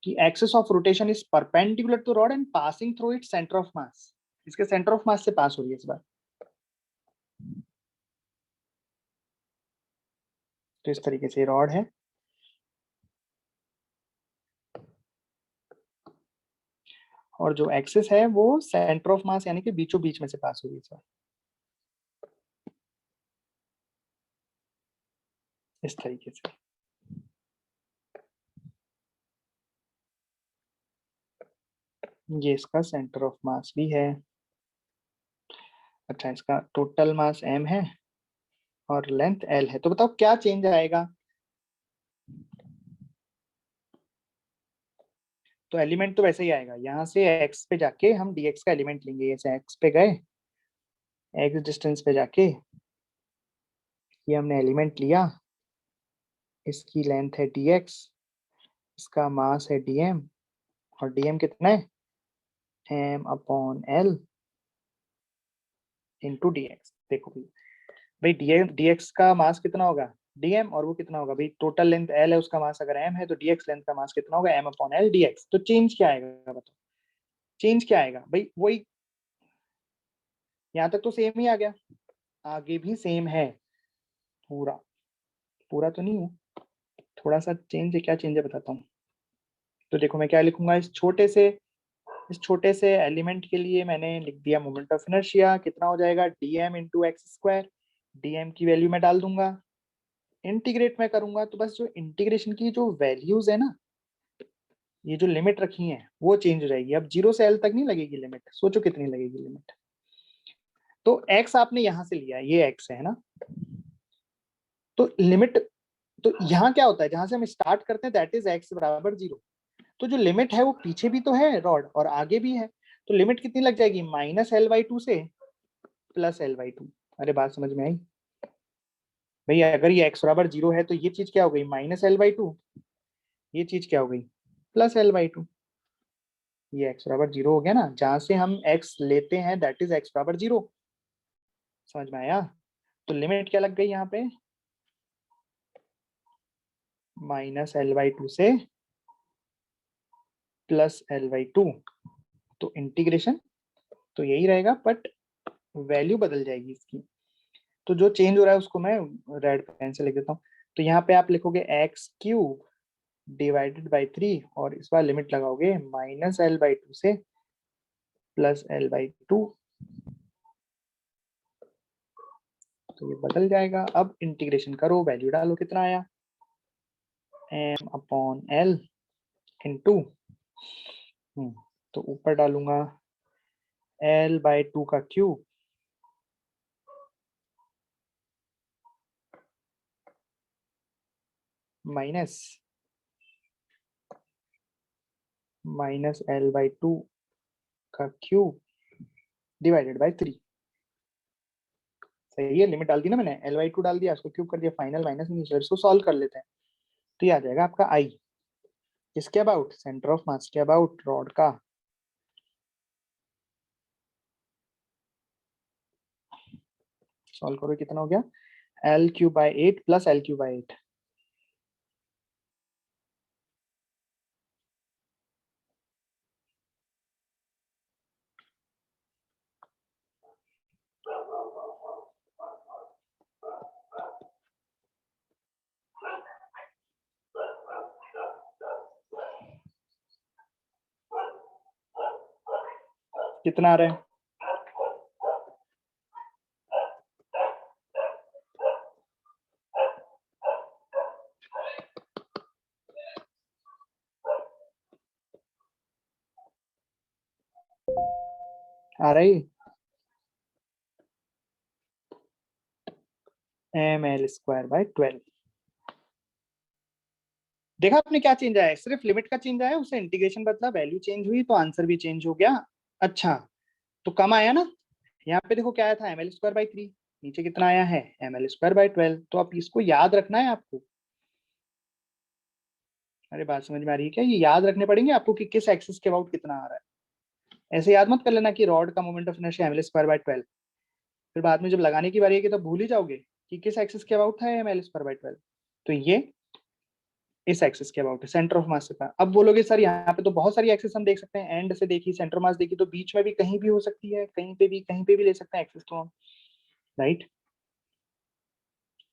कि axis of rotation is perpendicular to rod and passing through its centre of mass, इसके सेंटर ऑफ मास से पास हो रही है इस बार। तो इस तरीके से रॉड है और जो एक्सिस है वो सेंटर ऑफ मास यानी कि बीचों बीच में से पास हो रही है इस बार, इस तरीके से। ये इसका सेंटर ऑफ मास भी है। अच्छा, इसका टोटल मास m है और लेंथ l है, तो बताओ क्या चेंज आएगा। तो एलिमेंट तो वैसे ही आएगा, यहाँ से x पे जाके हम dx का एलिमेंट लेंगे, ऐसे x पे गए, x डिस्टेंस पे जाके ये हमने एलिमेंट लिया, इसकी लेंथ है dx, इसका मास है dm, और dm कितना है, m/l इंटू dx। देखो भाई dx का मास कितना होगा dm, और वो कितना होगा भाई, टोटल लेंथ l है, उसका मास अगर m है तो dx लेंथ का मास कितना होगा, m/l dx। तो चेंज क्या आएगा बताओ, चेंज क्या आएगा भाई, वही, यहाँ तक तो सेम ही आ गया, आगे भी सेम है, पूरा पूरा तो नहीं है, थोड़ा सा चेंज है, क्या चेंज है बताता हूँ। तो देखो मैं क्या लिखूंगा, इस छोटे से एलिमेंट के लिए मैंने लिख दिया मोमेंट ऑफ इनर्शिया कितना हो जाएगा, dm इंटू x², dm की वैल्यू मैं डाल दूंगा, इंटीग्रेट मैं करूंगा तो बस जो इंटीग्रेशन की जो वैल्यूज है ना, ये जो लिमिट रखी है वो चेंज हो जाएगी। अब 0 से l तक नहीं लगेगी लिमिट, सोचो कितनी लगेगी लिमिट। तो x आपने यहां से लिया, ये x है ना, तो लिमिट, तो यहाँ क्या होता है, जहां से हम स्टार्ट करते हैं दैट इज x बराबर 0, तो जो लिमिट है वो पीछे भी तो है रॉड और आगे भी है, तो लिमिट कितनी लग जाएगी, -l/2 से +l/2। अरे बात समझ में आई भैया, अगर ये x बराबर 0 है तो ये चीज क्या हो गई, -l/2, ये चीज क्या हो गई, +l/2। ये x बराबर 0 हो गया ना, जहां से हम x लेते हैं दैट इज x बराबर 0, समझ में आया। तो लिमिट क्या लग गई यहाँ पे, -l/2 से +l/2, तो इंटीग्रेशन तो यही रहेगा बट वैल्यू बदल जाएगी इसकी। तो जो चेंज हो रहा है उसको मैं रेड पेन से लिख देता हूँ। तो यहाँ पे आप लिखोगे x³ डिवाइडेड बाई 3 और इस बार लिमिट लगाओगे -l/2 से +l/2, तो ये बदल जाएगा। अब इंटीग्रेशन करो, वैल्यू डालो, कितना आया, m/l इंटू, तो ऊपर डालूंगा l/2 का cube minus minus L by 2 का क्यूब डिवाइडेड बाई 3। सही है, लिमिट डाल दी ना मैंने, एल बाई 2 डाल दिया, उसको क्यूब कर दिया, फाइनल माइनस इनिशियल, इसको सॉल्व कर लेते हैं। तो ये आ जाएगा आपका आई, किसके अबाउट, सेंटर ऑफ मास के अबाउट, रॉड का। सॉल्व करो, कितना हो गया, L cube by 8 plus L cube by 8। कितना आ रहा है, आ रही एम एल स्क्वायर बाई 12। देखा आपने क्या चेंज आया है, सिर्फ लिमिट का चेंज आया है, उसे इंटीग्रेशन बदला, वैल्यू चेंज हुई तो आंसर भी चेंज हो गया। अच्छा, तो कम आया ना, यहाँ पे देखो क्या आया था, एम एल स्क्वायर बाई 3, नीचे कितना आया है, एम एल स्क्वायर बाई 12। तो आप इसको याद रखना है आपको। अरे बात समझ में आ रही है क्या, ये याद रखने पड़ेंगे आपको कि किस एक्सिस के अबाउट कितना आ रहा है। ऐसे याद मत कर लेना कि रॉड का moment of inertia M L square by 12, फिर बाद में जब लगाने की बारी है कि तो भूल ही जाओगे कि किस एक्सिस के अबाउट था एम एल स्क्वायर बाई 12। तो ये इस एक्सिस के अबाउट है, सेंटर ऑफ मास का। अब बोलोगे सर यहाँ पे तो बहुत सारी एक्सिस हम देख सकते हैं, एंड से देखी, सेंटर मास देखी, तो बीच में भी कहीं भी हो सकती है, कहीं पे भी ले सकते हैं एक्सिस तो हम, राइट।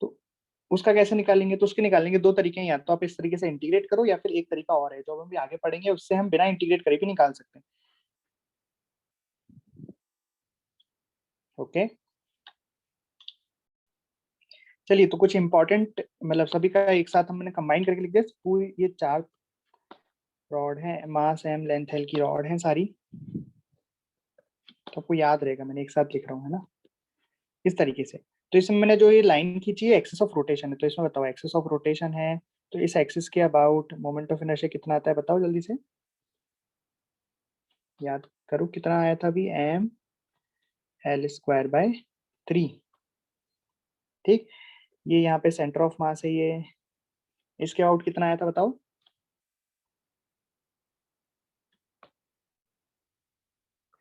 तो उसका कैसे निकालेंगे, तो उसके निकालेंगे दो तरीके हैं, या तो आप इस तरीके से इंटीग्रेट करो, या फिर एक तरीका और है जो हम भी आगे पढ़ेंगे, उससे हम बिना इंटीग्रेट करे भी निकाल सकते हैं। ओके, चलिए तो कुछ इंपॉर्टेंट, मतलब सभी का एक साथ हमने कंबाइन करके लिख दिया। पूरी ये 4 रॉड है, मास एम लेंथ एल की रॉड है सारी, तो आपको याद रहेगा, मैंने एक साथ लिख रहा हूँ, है ना, इस तरीके से। तो इसमें मैंने जो ये लाइन खींची है एक्सिस ऑफ रोटेशन है, तो इसमें बताओ एक्सिस ऑफ रोटेशन है, तो इस एक्सिस के अबाउट मोमेंट ऑफ इनर्शिया कितना आता है, बताओ जल्दी से, याद करो कितना आया था अभी, एम एल स्क्वायर बाय 3। ठीक, ये यहाँ पे सेंटर ऑफ मास है, ये इसके अबाउट कितना आया था बताओ,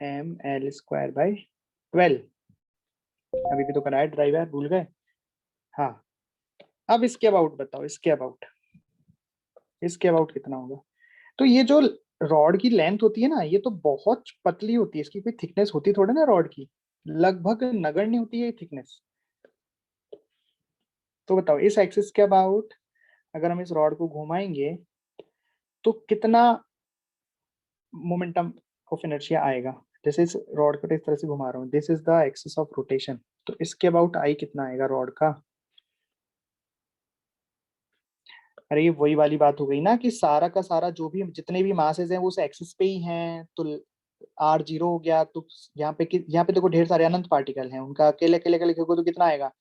एम एल स्क्वायर बाय 12। अभी भी तो कराया ड्राइवर, भूल गए। हाँ, अब इसके अबाउट बताओ, इसके अबाउट कितना होगा। तो ये जो रॉड की लेंथ होती है ना, ये तो बहुत पतली होती है, इसकी कोई थिकनेस होती थोड़ी ना रॉड की, लगभग नगण्य होती है थिकनेस। तो बताओ इस एक्सिस के अबाउट अगर हम इस रॉड को घुमाएंगे तो कितना मोमेंटम ऑफ इनर्शिया आएगा। जैसे इस रॉड को इस तरह से घुमा रहा हूँ, this is the axis of rotation, तो इसके अबाउट आई कितना आएगा रॉड का। अरे ये वही वाली बात हो गई ना कि सारा का सारा जो भी जितने भी मासेस हैं वो उस एक्सिस पे ही हैं, तो आर जीरो हो गया, तो यहाँ पे देखो ढेर सारे अनंत पार्टिकल हैं, उनका अकेले अकेले का लिखोगे तो कितना आएगा,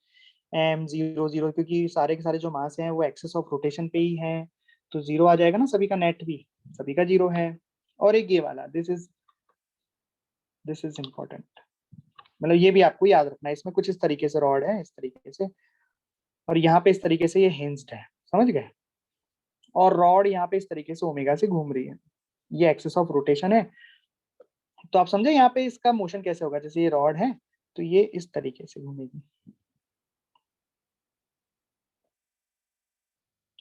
एम जीरो जीरो, क्योंकि सारे के सारे जो मास हैं वो एक्सिस ऑफ रोटेशन पे ही हैं, तो जीरो आ जाएगा ना, सभी का नेट भी सभी का जीरो है। और एक ये वाला, दिस इज इम्पोर्टेंट, मतलब ये भी आपको याद रखना है, इसमें कुछ इस तरीके से रॉड है, इस तरीके से, और यहाँ पे इस तरीके से ये हिंज्ड है, समझ गए, और रॉड यहाँ पे इस तरीके से ओमेगा से घूम रही है, ये एक्सिस ऑफ रोटेशन है। तो आप समझे यहाँ पे इसका मोशन कैसे होगा, जैसे ये रॉड है तो ये इस तरीके से घूमेगी,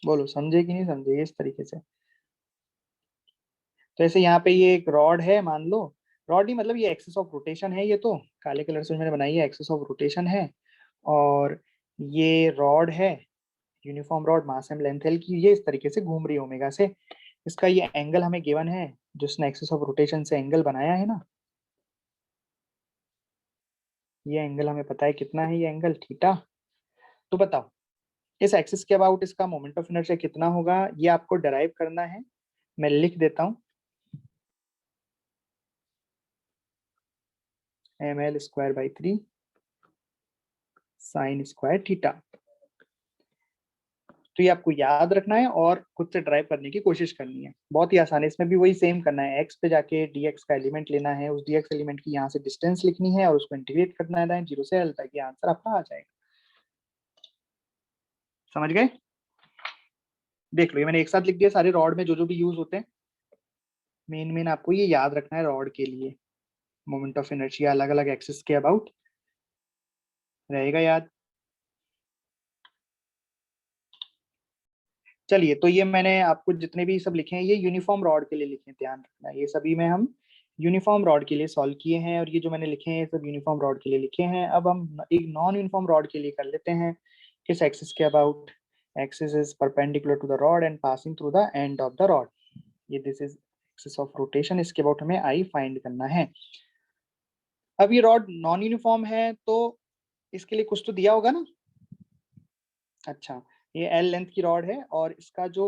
बोलो समझे कि नहीं समझे, ये इस तरीके से। तो ऐसे यहाँ पे ये एक रॉड है मान लो, रॉड नहीं मतलब ये एक्सिस ऑफ रोटेशन है, ये तो काले कलर से मैंने बनाई है, एक्सिस ऑफ रोटेशन है, और ये रॉड है, यूनिफॉर्म रॉड मास एम लेंथ एल की, ये इस तरीके से घूम रही है ओमेगा से। इसका ये एंगल हमें गिवन है, जिसने एक्सिस ऑफ रोटेशन से एंगल बनाया है ना, ये एंगल हमें पता है कितना है, ये एंगल थीटा। तो बताओ इस एक्सिस के अबाउट इसका मोमेंट ऑफ इनर्शिया कितना होगा, ये आपको डराइव करना है। मैं लिख देता हूँ, M L square by 3 sine square theta. तो ये आपको याद रखना है और खुद से ड्राइव करने की कोशिश करनी है। बहुत ही आसान है, इसमें भी वही सेम करना है। एक्स पे जाके dx का एलिमेंट लेना है, उस dx एलिमेंट की यहाँ से डिस्टेंस लिखनी है और उसको इंटीग्रेट करना है 0 से l तक, ये आंसर आपका आ जाएगा। समझ गए? देख लो, ये मैंने एक साथ लिख दिया सारे रॉड में जो जो भी यूज होते हैं। मेन आपको ये याद रखना है रॉड के लिए। मोमेंट ऑफ इनर्शिया अलग अलग एक्सिस के अबाउट रहेगा याद। चलिए, तो ये मैंने आपको जितने भी सब लिखे हैं ये यूनिफॉर्म रॉड के लिए लिखे हैं, ध्यान रखना। ये सभी में हम यूनिफॉर्म रॉड के लिए सॉल्व किए हैं, और ये जो मैंने लिखे हैं ये सब यूनिफॉर्म रॉड के लिए लिखे हैं। अब हम एक नॉन यूनिफॉर्म रॉड के लिए कर लेते हैं। किस एक्सिस के about? Axis is perpendicular to the rod and passing through the end of the rod. ये this is axis of rotation, इसके अबाउट हमें आई फाइंड करना है। अब ये रॉड नॉन यूनिफॉर्म है तो इसके लिए कुछ तो दिया होगा ना। अच्छा, ये एल लेंथ की रॉड है और इसका जो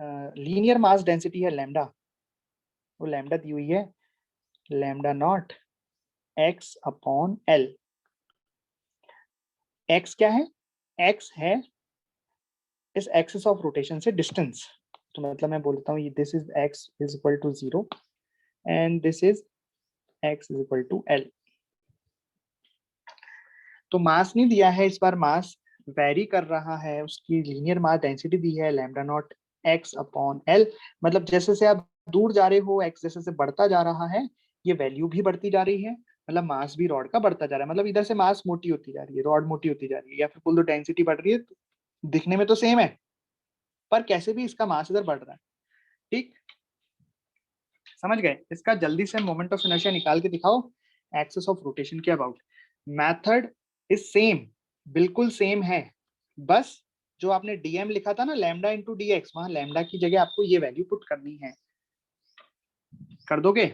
लीनियर मास डेंसिटी है लैम्डा, वो लैम्डा दी हुई है, lambda naught X upon L. X क्या है? एक्स है इस एक्सिस ऑफ रोटेशन से डिस्टेंस। तो मतलब मैं बोलता हूँ this is X is equal to 0 and this is X is equal to L. तो मास नहीं दिया है इस बार, मास वेरी कर रहा है, उसकी लीनियर मास डेंसिटी दी है lambda naught X upon L. मतलब जैसे से आप दूर जा रहे हो, एक्स जैसे से बढ़ता जा रहा है, ये वैल्यू भी बढ़ती जा रही है, मतलब मास भी रॉड का बढ़ता जा रहा है। मतलब इधर से मास मोटी होती जा रही है, रॉड मोटी होती जा रही है, या फिर बोल दो डेंसिटी बढ़ रही है। दिखने में तो सेम है, पर कैसे भी इसका मास इधर बढ़ रहा है। ठीक, समझ गए? इसका जल्दी से मोमेंट ऑफ इनर्शिया निकाल के दिखाओ एक्सिस ऑफ रोटेशन के अबाउट। मेथड इज सेम, बिल्कुल सेम है, बस जो आपने डीएम लिखा था ना लैम्डा इंटू डी एक्स, वहां लैम्डा की जगह आपको ये वैल्यू पुट करनी है। कर दोगे?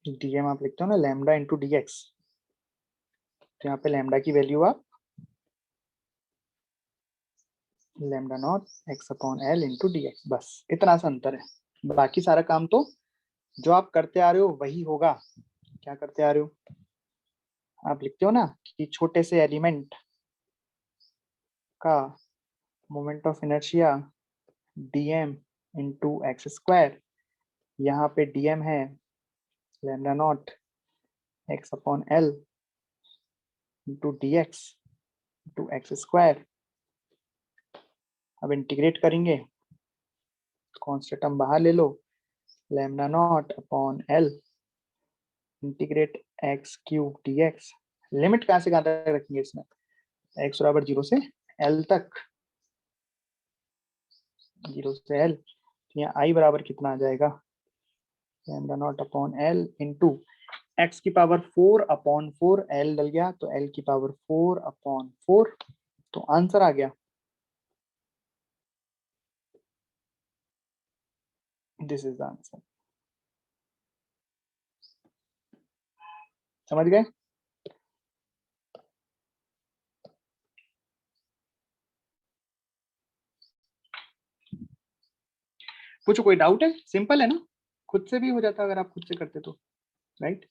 डीएम आप लिखते हो ना लैम्डा इंटू डी एक्स, तो यहाँ पे लैम्डा की वैल्यू आप lambda naught X upon L into D x, बस इतना सा अंतर है। बाकी सारा काम तो जो आप करते आ रहे हो वही होगा। क्या करते आ रहे हो? आप लिखते हो ना कि छोटे से एलिमेंट का moment of inertia dm into X square, यहाँ पे dm है lambda naught X upon L into D X into X square. अब इंटीग्रेट करेंगे, कॉन्स्टेंट टर्म बाहर ले लो, lambda naught upon L integrate X cube D X. Limit कहाँ से कहाँ तक रखेंगे इसमें? एक्स बराबर 0 से एल तक, 0 से एल। यहाँ आई बराबर कितना आ जाएगा? Lambda naught upon L into x की पावर 4 अपॉन 4, एल डल गया तो एल की पावर 4 अपॉन 4, तो आंसर आ गया। This is the answer. समझ गए? कुछ कोई डाउट है? सिंपल है ना, खुद से भी हो जाता अगर आप खुद से करते तो, राइट?